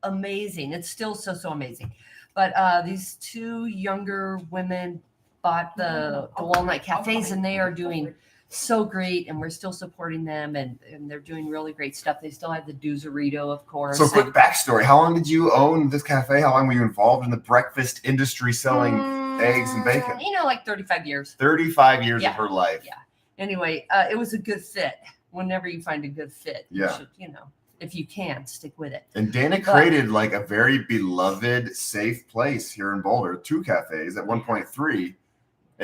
amazing. It's still so amazing. But these two younger women bought the Walnut Cafes and they are doing so great, and we're still supporting them, and they're doing really great stuff. They still have the Duzerito, of course. So, quick backstory: how long did you own this cafe? How long were you involved in the breakfast industry, selling eggs and bacon? You know, like 35 years. 35 years Yeah. of her life. Yeah. Anyway, it was a good fit. Whenever you find a good fit, Yeah. you should, if you can, stick with it. And Dana created like a very beloved, safe place here in Boulder. 2 cafes at 1.3,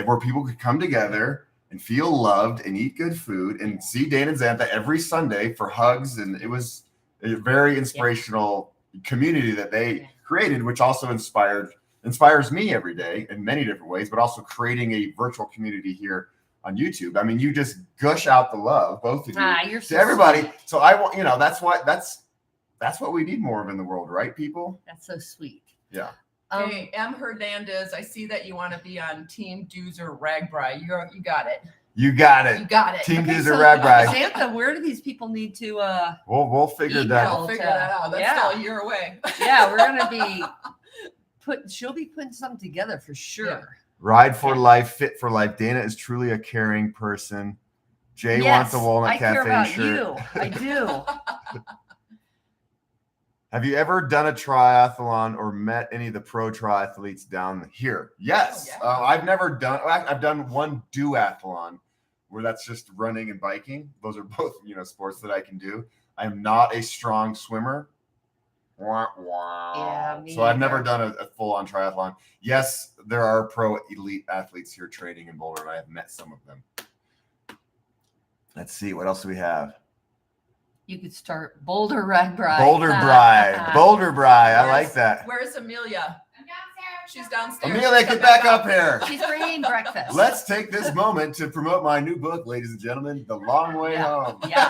where people could come together and feel loved and eat good food and see Dana and Xantha every Sunday for hugs. And it was a very inspirational community that they created, which also inspires me every day in many different ways, but also creating a virtual community here on YouTube. I mean, you just gush out the love, both of you, You're to so everybody. sweet. So I want, that's what we need more of in the world, right, people? That's so sweet. Yeah. Hey, M. Hernandez, I see that you want to be on TeamDuzer Ragbri. You got it. You got You it. got it. TeamDuzer so, Ragbri. Xantha, where do these people need to? We'll figure that email. out. I'll figure that out. That's Yeah. still a year away. Yeah, we're gonna be she'll be putting something together for sure. Yeah. Ride for life, fit for life. Dana is truly a caring person. Jay wants a Walnut I care Cafe about shirt. you. I do. Have you ever done a triathlon or met any of the pro triathletes down here? Yes. Oh, yeah. I've done one duathlon where that's just running and biking. Those are both, sports that I can do. I am not a strong swimmer. Wah, wah. Yeah, me So I've never either. done a full-on triathlon. Yes, there are pro elite athletes here training in Boulder, and I have met some of them. Let's see, what else do we have? You could start Boulder Ragbri. Boulder Bride. Boulder Bride. I like that. Where's Amelia? I'm downstairs. She's downstairs. Amelia, Come get back up here. She's bringing breakfast. Let's take this moment to promote my new book, ladies and gentlemen, The Long Way Yeah. Home. Yeah.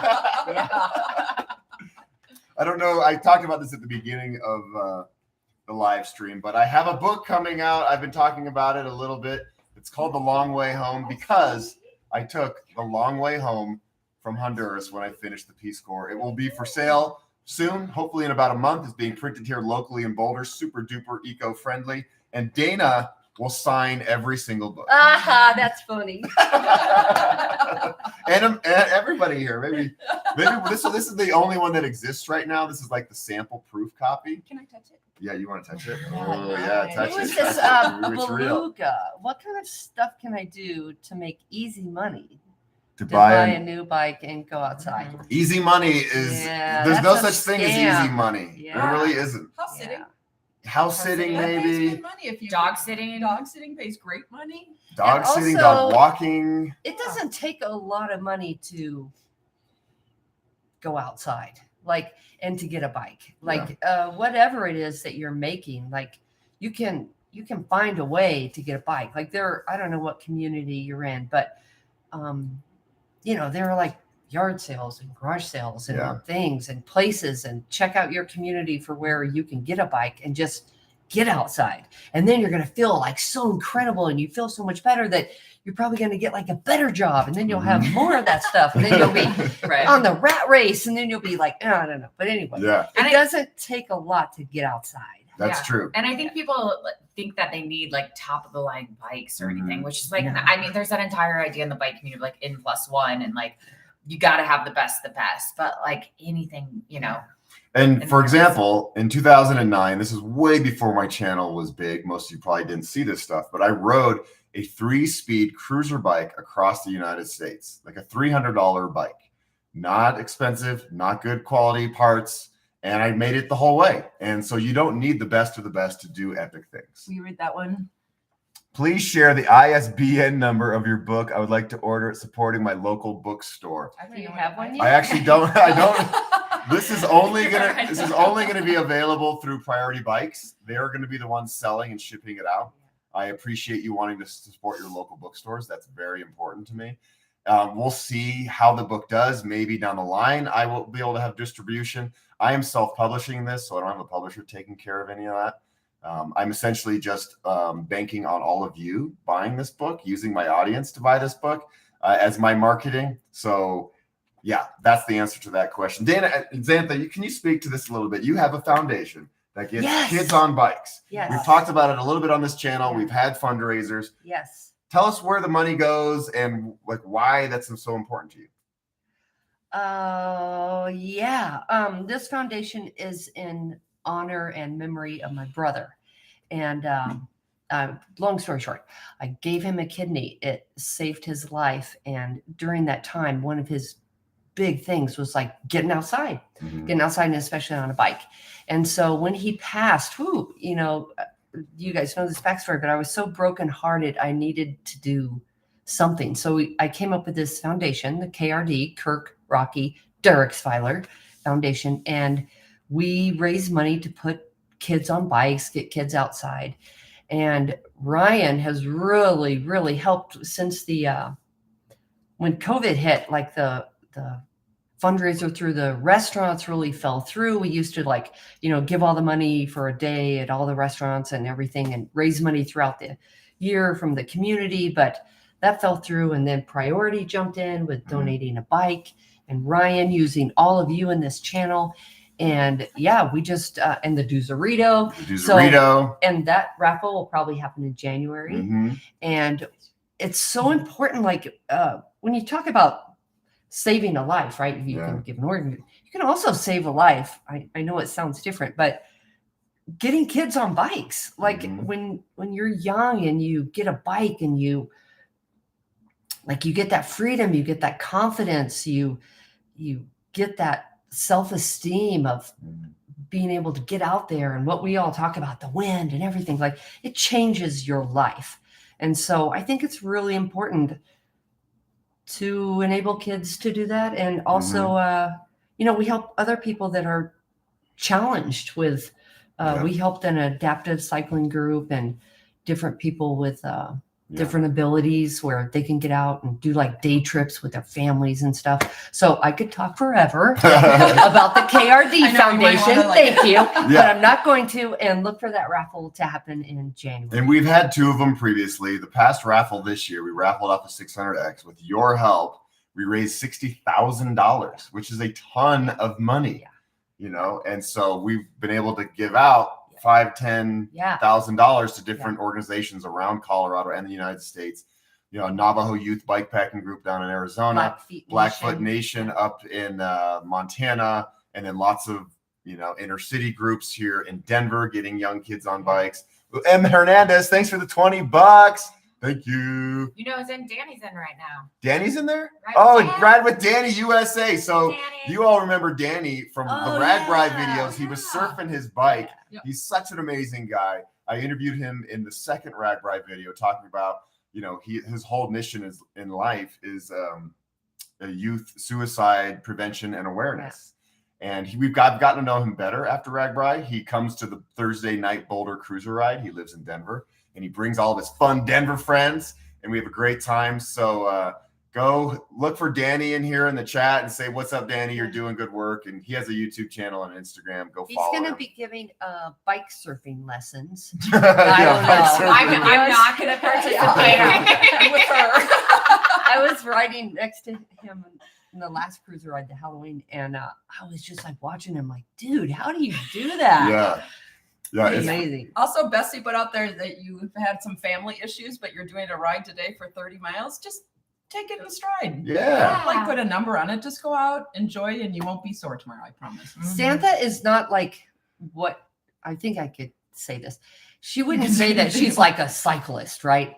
I don't know. I talked about this at the beginning of the live stream, but I have a book coming out. I've been talking about it a little bit. It's called The Long Way Home because I took the long way home from Honduras when I finished the Peace Corps. It will be for sale soon, hopefully in about a month. It's being printed here locally in Boulder, super duper eco-friendly. And Dana will sign every single book. Aha, that's funny. and everybody here, maybe this is the only one that exists right now. This is like the sample proof copy. Can I touch it? Yeah, you want to touch it? Yeah, Oh nice. yeah, touch Who it. is this touch it. It's real. beluga? What kind of stuff can I do to make easy money? To To buy buy an a new bike and go outside. easy money is Yeah, there's no that's such a thing as easy scam. money. Yeah. There really isn't. House sitting. Yeah. House sitting That pays maybe. good money if you Dog sitting. Dog sitting pays great money. Dog And sitting, also- dog walking. It doesn't take a lot of money to go outside, and to get a bike, whatever it is that you're making, you can find a way to get a bike. I don't know what community you're in, but there are yard sales and garage sales and Yeah. things and places, and check out your community for where you can get a bike and just get outside. And then you're going to feel like so incredible, and you feel so much better that you're probably going to get like a better job, and then you'll have more of that stuff, and then you'll be Right. on the rat race, and then you'll be like, oh, I don't know. But anyway, Yeah, And it doesn't take a lot to get outside. that's Yeah. true. And I think people think that they need like top of the line bikes or anything, which is like, No. I mean, there's that entire idea in the bike community, like N+1, and like you got to have the best, but like anything, you know. And for example, in 2009, this is way before my channel was big. Most of you probably didn't see this stuff, but I rode a 3-speed cruiser bike across the United States, like a $300 bike. Not expensive, not good quality parts. And I made it the whole way. And so you don't need the best of the best to do epic things. Will you read that one? Please share the ISBN number of your book. I would like to order it supporting my local bookstore. Do you have one I yet? actually don't. I don't. This is only gonna be available through Priority Bikes. They're gonna be the ones selling and shipping it out. I appreciate you wanting to support your local bookstores. That's very important to me. We'll see how the book does. Maybe down the line, I will be able to have distribution. I am self-publishing this, so I don't have a publisher taking care of any of that. I'm essentially just banking on all of you buying this book, using my audience to buy this book as my marketing. So yeah, that's the answer to that question. Dana, Xantha, can you speak to this a little bit? You have a foundation that gets Yes. kids on bikes. Yes. We've talked about it a little bit on this channel. Yeah. We've had fundraisers. Yes. Tell us where the money goes and like why that's so important to you. Yeah. This foundation is in honor and memory of my brother. And long story short, I gave him a kidney. It saved his life. And during that time, one of his big things was like getting outside, and especially on a bike. And so when he passed, you know, you guys know this backstory, but I was so brokenhearted. I needed to do something. So I came up with this foundation, the KRD, Kirk, Rocky, Derek Sviler Foundation. And we raise money to put kids on bikes, get kids outside. And Ryan has really, really helped since when COVID hit, like the fundraiser through the restaurants really fell through. We used to like, you know, give all the money for a day at all the restaurants and everything and raise money throughout the year from the community, but that fell through. And then Priority jumped in with donating a bike, and Ryan using all of you in this channel. And yeah, we just, and the DuzerTV. DuzerTV. And that raffle will probably happen in January. And it's so important. Like when you talk about saving a life, right? You can give an organ. You can also save a life. I know it sounds different, but getting kids on bikes, like when you're young and you get a bike and you get that freedom, you get that confidence, you get that self-esteem of being able to get out there, and what we all talk about, the wind and everything, like it changes your life. And so I think it's really important to enable kids to do that. And also, you know, we help other people that are challenged with, we helped an adaptive cycling group and different people with different abilities where they can get out and do like day trips with their families and stuff. So I could talk forever about the KRD Foundation. Thank you. But I'm not going to, and look for that raffle to happen in January. And we've had 2 of them previously. The past raffle this year, we raffled off a 600X. With your help, we raised $60,000, which is a ton of money, you know? And so we've been able to give out $5,000-$10,000 to different organizations around Colorado and the United States. You know, Navajo Youth Bikepacking Group down in Arizona, Blackfoot Nation up in Montana, and then lots of, you know, inner city groups here in Denver getting young kids on bikes. M. Hernandez, thanks for the $20. Thank you. You know, Danny's in right now. Danny's in there? Danny. Ride with Danny USA. So Danny. you all remember Danny from the Rag Ride videos. He was surfing his bike. He's such an amazing guy. I interviewed him in the second Rag Ride video talking about, you know, his whole mission is in life is a youth suicide prevention and awareness. And we've gotten to know him better after Rag Ride. He comes to the Thursday night Boulder Cruiser Ride. He lives in Denver. And he brings all of his fun Denver friends, and we have a great time. So go look for Danny in here in the chat and say, what's up, Danny? You're doing good work. And he has a YouTube channel and Instagram. Go follow him. He's going to be giving bike surfing lessons. Yeah, bike surfing. I'm not going to participate with her. I was riding next to him in the last cruiser ride, the Halloween, and I was just like watching him like, dude, how do you do that? Yeah. Yeah, It's it's amazing. Also, Bessie put out there that you've had some family issues, but you're doing a ride today for 30 miles. Just take it in stride. yeah. Don't like put a number on it. Just go out, enjoy, and you won't be sore tomorrow. I promise. Santa is not like what I think I could say this. She wouldn't say that she's like a cyclist, right?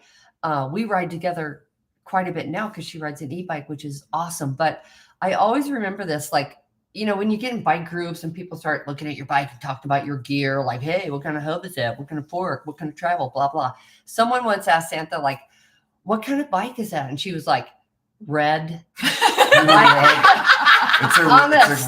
We ride together quite a bit now because she rides an e-bike, which is awesome. But I always remember this, like, you know, when you get in bike groups and people start looking at your bike and talking about your gear, like, hey, what kind of hub is that? What kind of fork? What kind of travel? Blah, blah. Someone once asked Santa, like, what kind of bike is that? And she was like, red. It's a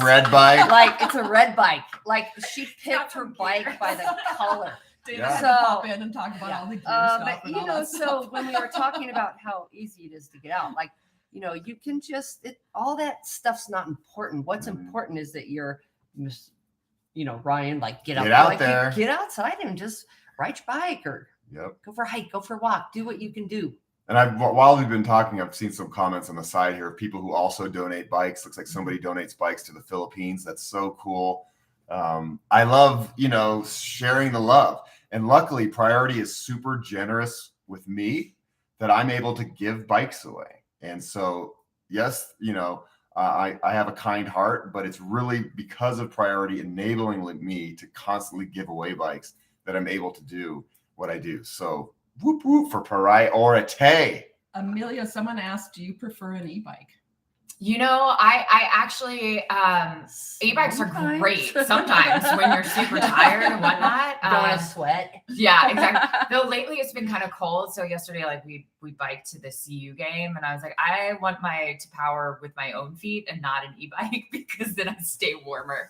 red bike. Like, it's a red bike. Like, she picked her bike by the color. Dana Yeah. can pop in and talk about all the gear stuff. But, and you all know, that so stuff. when we were talking about how easy it is to get out, like, you know, you can just, all that stuff's not important. What's important is that you're, you know, Ryan, like, get out out like, there. Get outside and just ride your bike or Yep. go for a hike, go for a walk, do what you can do. And while we've been talking, I've seen some comments on the side here of people who also donate bikes. Looks like somebody donates bikes to the Philippines. That's so cool. I love, you know, sharing the love. And luckily, Priority is super generous with me that I'm able to give bikes away. And so, yes, you know, I have a kind heart, but it's really because of Priority enabling me to constantly give away bikes that I'm able to do what I do. So whoop whoop for Priority. Amelia, someone asked, do you prefer an e-bike? You know, I actually, e-bikes are great sometimes when you're super tired and whatnot. Don't want to sweat. Yeah, exactly. Though lately it's been kind of cold. So yesterday, like we biked to the CU game, and I was like, I want to power with my own feet and not an e-bike because then I stay warmer.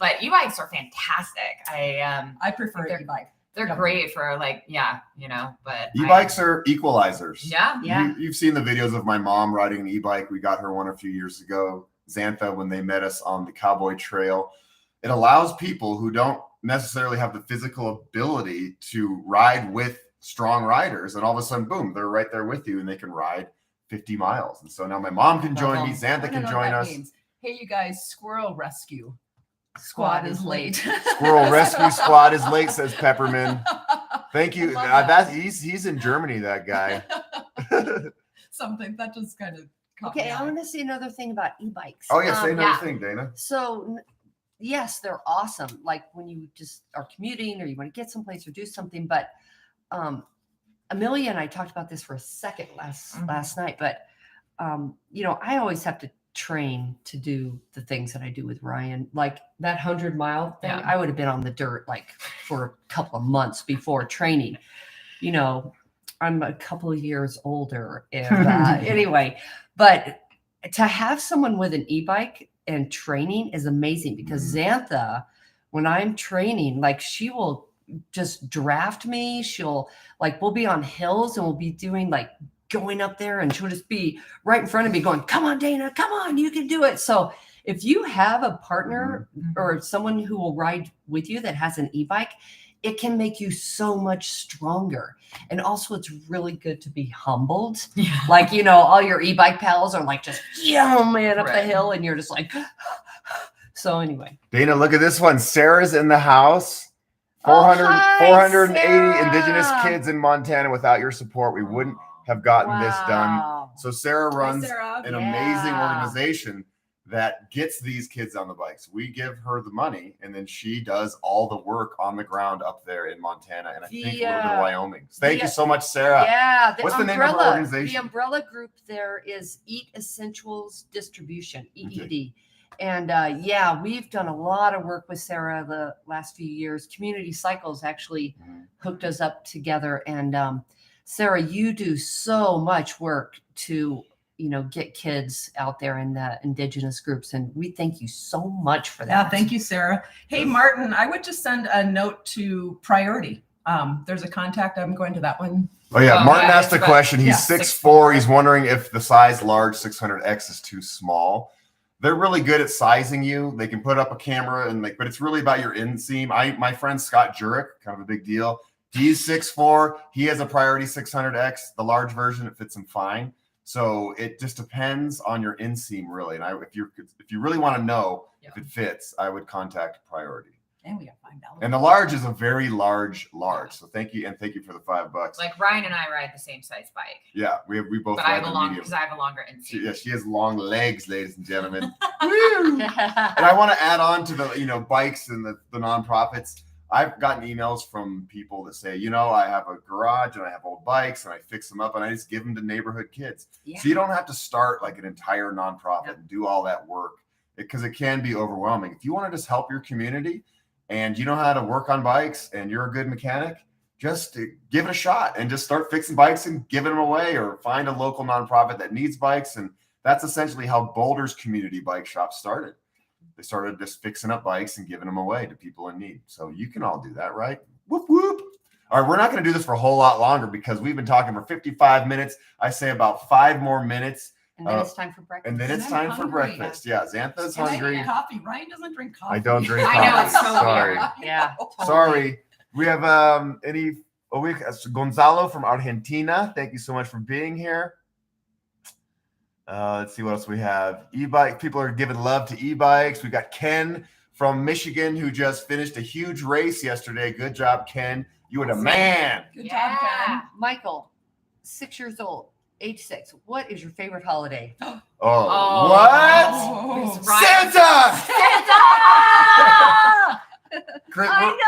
But e-bikes are fantastic. I prefer an e-bike. They're great for like, yeah, you know, but E-bikes are equalizers. Yeah. Yeah. You've seen the videos of my mom riding an e-bike. We got her one a few years ago. Xantha, when they met us on the Cowboy Trail. It allows people who don't necessarily have the physical ability to ride with strong riders. And all of a sudden, boom, they're right there with you and they can ride 50 miles. And so now my mom can join me. Xantha can join us. Hey, you guys, squirrel rescue squad is late. Squirrel rescue squad is late, says Pepperman. Thank you. He's in Germany, that guy. Something that just kind of caught Okay, me I out. want to say another thing about e-bikes. Oh, yeah, say another yeah. thing, Dana. So, yes, they're awesome. Like when you just are commuting or you want to get someplace or do something. But Amelia and I talked about this for a second last night. But you know, I always have to train to do the things that I do with Ryan. Like that 100-mile thing, Yeah. I would have been on the dirt like for a couple of months before training. You know, I'm a couple of years older, and anyway. But to have someone with an e-bike and training is amazing because Xantha, when I'm training, like she will just draft me. She'll like, we'll be on hills and we'll be doing like going up there and she'll just be right in front of me going, come on, Dana, come on, you can do it. So if you have a partner or someone who will ride with you that has an e-bike, it can make you so much stronger. And also it's really good to be humbled. Yeah. Like, you know, all your e-bike pals are like, just, yeah, man, up the Right. hill. And you're just like, so anyway. Dana, look at this one. Sarah's in the house. Oh, 400, hi, 480 Sarah. indigenous kids in Montana. Without your support, we wouldn't have gotten this done. Wow. So Sarah runs Sarah. an Yeah. amazing organization that gets these kids on the bikes. We give her the money, and then she does all the work on the ground up there in Montana, and I think a little bit of Wyoming. Thank you so much, Sarah. Yeah. What's the name of her organization? The umbrella group there is Eat Essentials Distribution, EED. And yeah, we've done a lot of work with Sarah the last few years. Community Cycles actually hooked us up together. And Sarah, you do so much work to, you know, get kids out there in the indigenous groups. And we thank you so much for that. Yeah, thank you, Sarah. Hey, Martin, I would just send a note to Priority. There's a contact. I'm going to that one Oh yeah, Oh, Martin yeah, asked a it's question. He's yeah, 6'4". He's wondering if the size large 600X is too small. They're really good at sizing you. They can put up a camera and but it's really about your inseam. My friend Scott Jurek, kind of a big deal. He's 6'4". He has a Priority 600X, the large version. It fits him fine. So it just depends on your inseam, really. And if you really want to know if it fits, I would contact Priority. And we got $5. And the large is a very large. So thank you for the $5. Like Ryan and I ride the same size bike. Yeah, we both. But I ride have the medium. because I have a longer inseam. She has long legs, ladies and gentlemen. And I want to add on to the bikes and the nonprofits. I've gotten emails from people that say, I have a garage and I have old bikes and I fix them up and I just give them to neighborhood kids. Yeah. So you don't have to start like an entire nonprofit and do all that work because it can be overwhelming. If you want to just help your community and you know how to work on bikes and you're a good mechanic, just give it a shot and just start fixing bikes and giving them away, or find a local nonprofit that needs bikes. And that's essentially how Boulder's community bike shop started. They started just fixing up bikes and giving them away to people in need. So you can all do that, right? Whoop, whoop. All right, we're not going to do this for a whole lot longer because we've been talking for 55 minutes. I say about 5 more minutes. And then it's time for breakfast. And then it's And I'm time for hungry. breakfast. Yeah, Xantha's Can I hungry. get coffee? Ryan doesn't drink coffee. I don't drink I coffee. know, it's so Sorry. weird. Yeah, totally. Sorry. We have Gonzalo from Argentina. Thank you so much for being here. Let's see what else we have. E-bike. People are giving love to e-bikes. We got Ken from Michigan who just finished a huge race yesterday. Good job, Ken. You were the man. Good job, Ken. Michael, 6 years old, age 6. What is your favorite holiday? Oh, what? Oh. It's Ryan. Santa! I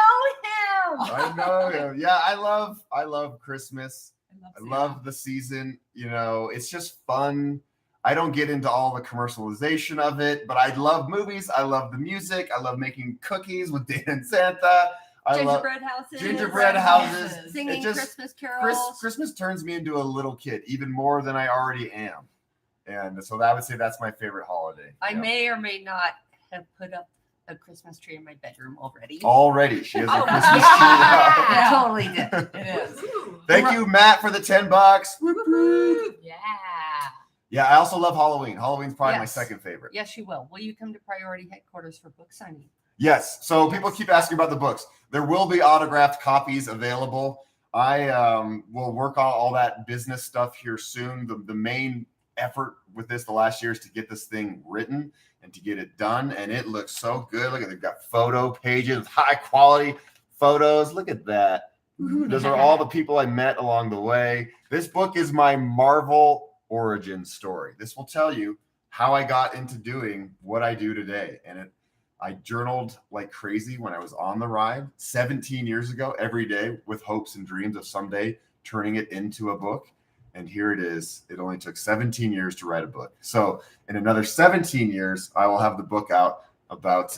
I know him. Yeah, I love Christmas. I Santa. love the season. It's just fun. I don't get into all the commercialization of it, but I love movies. I love the music. I love making cookies with Dan and Santa. I love Gingerbread houses. gingerbread houses. Singing It just- Christmas carols. Christmas turns me into a little kid, even more than I already am. And so I would say that's my favorite holiday. I Yeah. may or may not have put up a Christmas tree in my bedroom already. Already, she has a Oh, Christmas tree. I totally did. It is. Ooh. Thank you, Matt, for the $10. Yeah. Yeah, I also love Halloween. Halloween's probably my Yes. second favorite. Yes, you will. Will you come to Priority headquarters for book signing? Yes. So people keep asking about the books. There will be autographed copies available. I will work on all that business stuff here soon. The main effort with this the last year is to get this thing written and to get it done. And it looks so good. Look at, they've got photo pages, high quality photos. Look at that. Those are all the people I met along the way. This book is my Marvel origin story. This will tell you how I got into doing what I do today. And I journaled like crazy when I was on the ride 17 years ago, every day, with hopes and dreams of someday turning it into a book. And here it is. It only took 17 years to write a book. So in another 17 years, I will have the book out about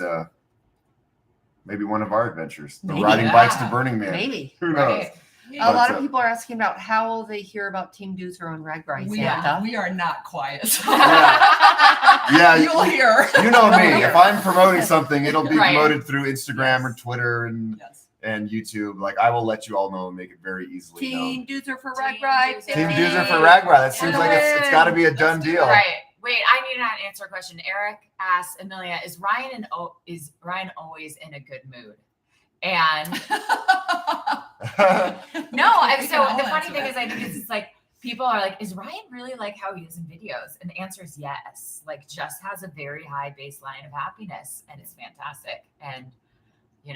maybe one of our adventures, the Maybe. riding bikes to Burning Man. Maybe. Who knows? Right. A lot of But, people are asking about how will they hear about TeamDuzer on RagRide Santa. We are not quiet. Yeah, You'll hear. you know me. If I'm promoting something, it'll be Right. promoted through Instagram or Yes. Twitter and Yes. YouTube. Like I will let you all know and make it very easily known. TeamDuzer for TeamDuzer. RagRide. TeamDuzer for RagRide. That seems like it's got to be a done deal. Right. Wait, I need to answer a question. Eric asks Amelia, is Ryan always in a good mood? And no, We so can all the funny answer thing that. is I think it's like people are like, is Ryan really like how he is in videos? And the answer is yes. Like just has a very high baseline of happiness and it's fantastic. And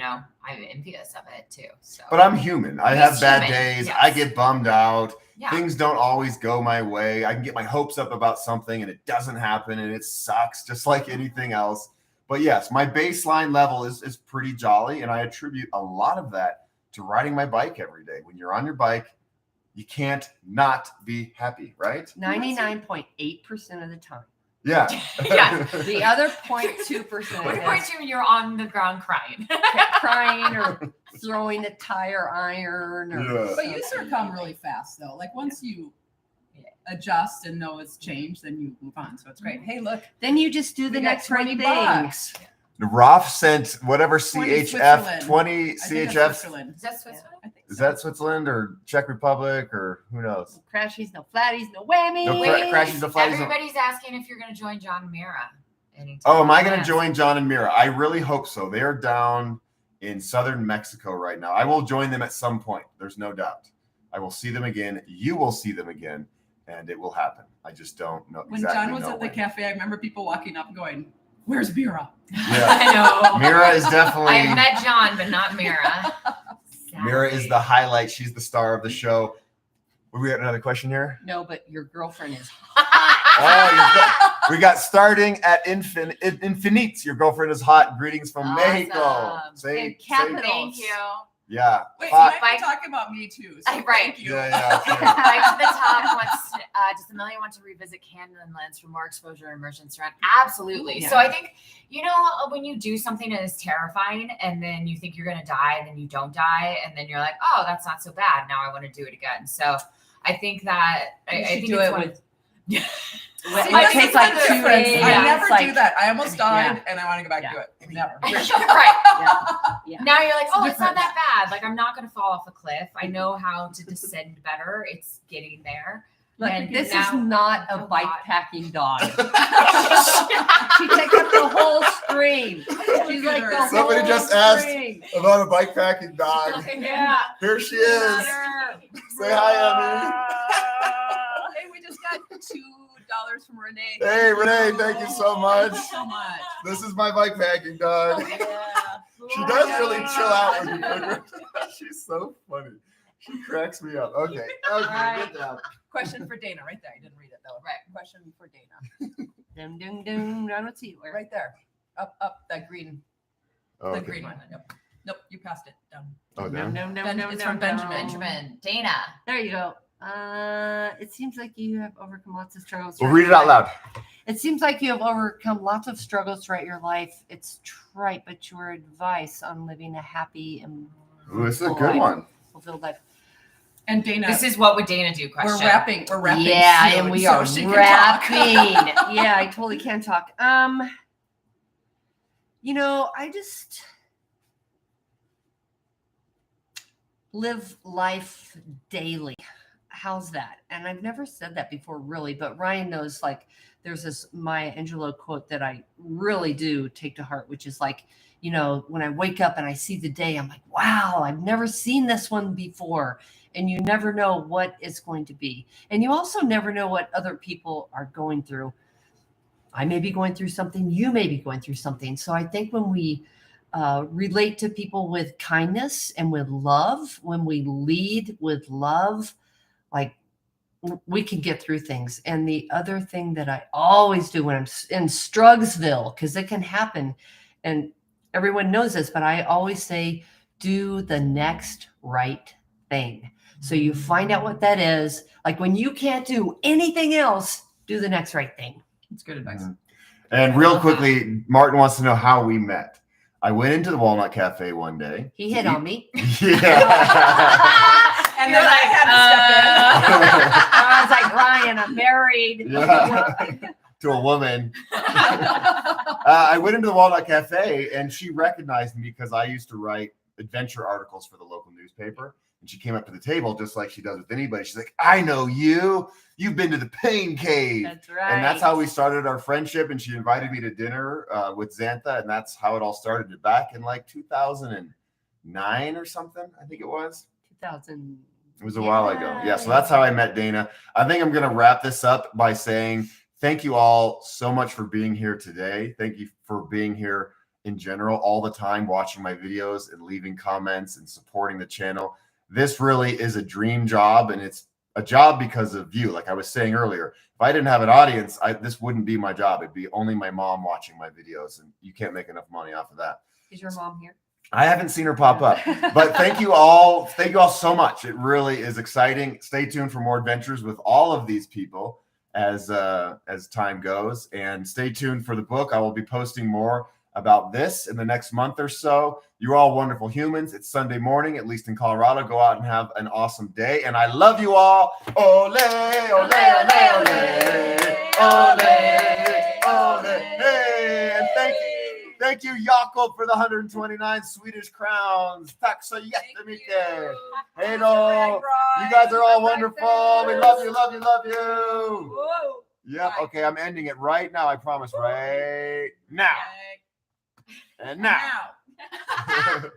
I'm envious of it too. So But I'm human. I He's have bad human, days. yes. I get bummed out. yeah. Things don't always go my way. I can get my hopes up about something and it doesn't happen and it sucks just like anything else. But yes, my baseline level is pretty jolly. And I attribute a lot of that to riding my bike every day. When you're on your bike, you can't not be happy, right? 99.8% of the time. Yeah. Yeah. The other 0.2% What is point when you're on the ground crying? crying or throwing a tire iron. Or Yeah. But you sort of come really fast though. Like once you adjust and know it's changed, then you move on. So it's great. Hey, look, Then you just do the we got next right thing. $20. Roth sent whatever 20 CHF, Switzerland. 20 I think that's CHF. Switzerland. Is that Switzerland? I think Is that Switzerland or Czech Republic or who knows? No crashies, no flatties, no whammies. No crashes, no flies. Everybody's asking if you're going to join John and Mira. Oh, am I going to join John and Mira? I really hope so. They are down in southern Mexico right now. I will join them at some point. There's no doubt. I will see them again. You will see them again, and it will happen. I just don't know When exactly. John was at the cafe, I remember people walking up and going, "Where's Mira?" Yeah. I know. Mira is definitely. I've met John, but not Mira. Mira is the highlight. She's the star of the show. We got another question here. No, but your girlfriend is Oh, we got starting at Infinites. Your girlfriend is hot. Greetings from Mexico. Awesome. In capitals. Thank you. Yeah. Wait, hot. you might be talking about me too. So Right. Thank you. Yeah. Right to the top. Does Amelia want to revisit Canada and Lens for more exposure and immersion surround? Absolutely. Yeah. So I think, when you do something that is terrifying and then you think you're going to die and then you don't die and then you're like, oh, that's not so bad. Now I want to do it again. So I think that I think do it's it one- with. See, It that's takes the like 2 difference. days. I never It's do like- that. I almost died, and I want to go back Yeah. to it. Never. right. Yeah. Now you're like, oh, it's not different. that bad. Like I'm not going to fall off a cliff. I know how to descend better. It's getting there. Look, And this now- is not a Oh, bike God. packing dog. She takes up the whole screen. She's like the Somebody whole just asked. screen. About a bike packing dog. Yeah. Here she is. Say hi, Hey, we just got $2 from Renee. Hey, Renee, thank you so much. Thank you so much. This is my bike packing dog. Yeah. She does really chill out when you pick her. She's so funny. She cracks me up. Okay. Right. Good job. Question for Dana, right there. I didn't read it though. Right. Question for Dana, Dum dum dum. I don't see it. Where? right there. Up, that green, Oh, the okay. green one. Yep. Nope, you passed it. Down. Oh, Dum, damn. dum, dum, Ben- dum, it's dum, from Benjamin. dum. Benjamin, Dana. There you go. It seems like you have overcome lots of struggles. Well, throughout read it your out life. loud. It seems like you have overcome lots of struggles throughout your life. It's trite, but your advice on living a happy and Ooh, this is a good one. fulfilled life. And Dana, This is what would Dana do? we're Question. wrapping. We're wrapping. Yeah, soon, and we so are she can rapping. talk. Yeah, I totally can talk. I just live life daily. How's that? And I've never said that before, really, but Ryan knows, like, there's this Maya Angelou quote that I really do take to heart, which is like, when I wake up and I see the day, I'm like, wow, I've never seen this one before. And you never know what it's going to be. And you also never know what other people are going through. I may be going through something. You may be going through something. So I think when we relate to people with kindness and with love, when we lead with love, like, we can get through things. And the other thing that I always do when I'm in Strugsville, because it can happen, and everyone knows this, but I always say, do the next right thing. So you find out what that is. Like when you can't do anything else, do the next right thing. It's good advice. And real quickly, Martin wants to know how we met. I went into the Walnut Cafe one day. He hit on me. Yeah. And then I had to step in. I was like, Ryan, I'm married. Yeah. To a woman. I went into the Walnut Cafe and she recognized me because I used to write adventure articles for the local newspaper. And she came up to the table just like she does with anybody. She's like, I know you. You've been to the Pain Cave. That's right. And that's how we started our friendship. And she invited me to dinner with Xantha. And that's how it all started back in like 2009 or something, I think it was. 2000. It was a while ago. Yeah, so that's how I met Dana. I think I'm going to wrap this up by saying thank you all so much for being here today. Thank you for being here in general all the time, watching my videos and leaving comments and supporting the channel. This really is a dream job, and it's a job because of you. Like I was saying earlier, if I didn't have an audience, this wouldn't be my job. It'd be only my mom watching my videos, and you can't make enough money off of that. Is your mom here? I haven't seen her pop up, but thank you all. Thank you all so much. It really is exciting. Stay tuned for more adventures with all of these people as time goes, and stay tuned for the book. I will be posting more about this in the next month or so. You're all wonderful humans. It's Sunday morning, at least in Colorado. Go out and have an awesome day. And I love you all. Ole, ole, ole, ole, ole, ole. Hey, and thank you, Yako. Jakob for the 129 Swedish crowns. Tack så Thank jättemycket. you. Hej Brag, då. Brian. You guys are all Bye-bye, wonderful. We fans. love you, love you, love you. Whoa. Yep. Bye. Okay, I'm ending it right now. I promise. Right now. Okay. And now. Now.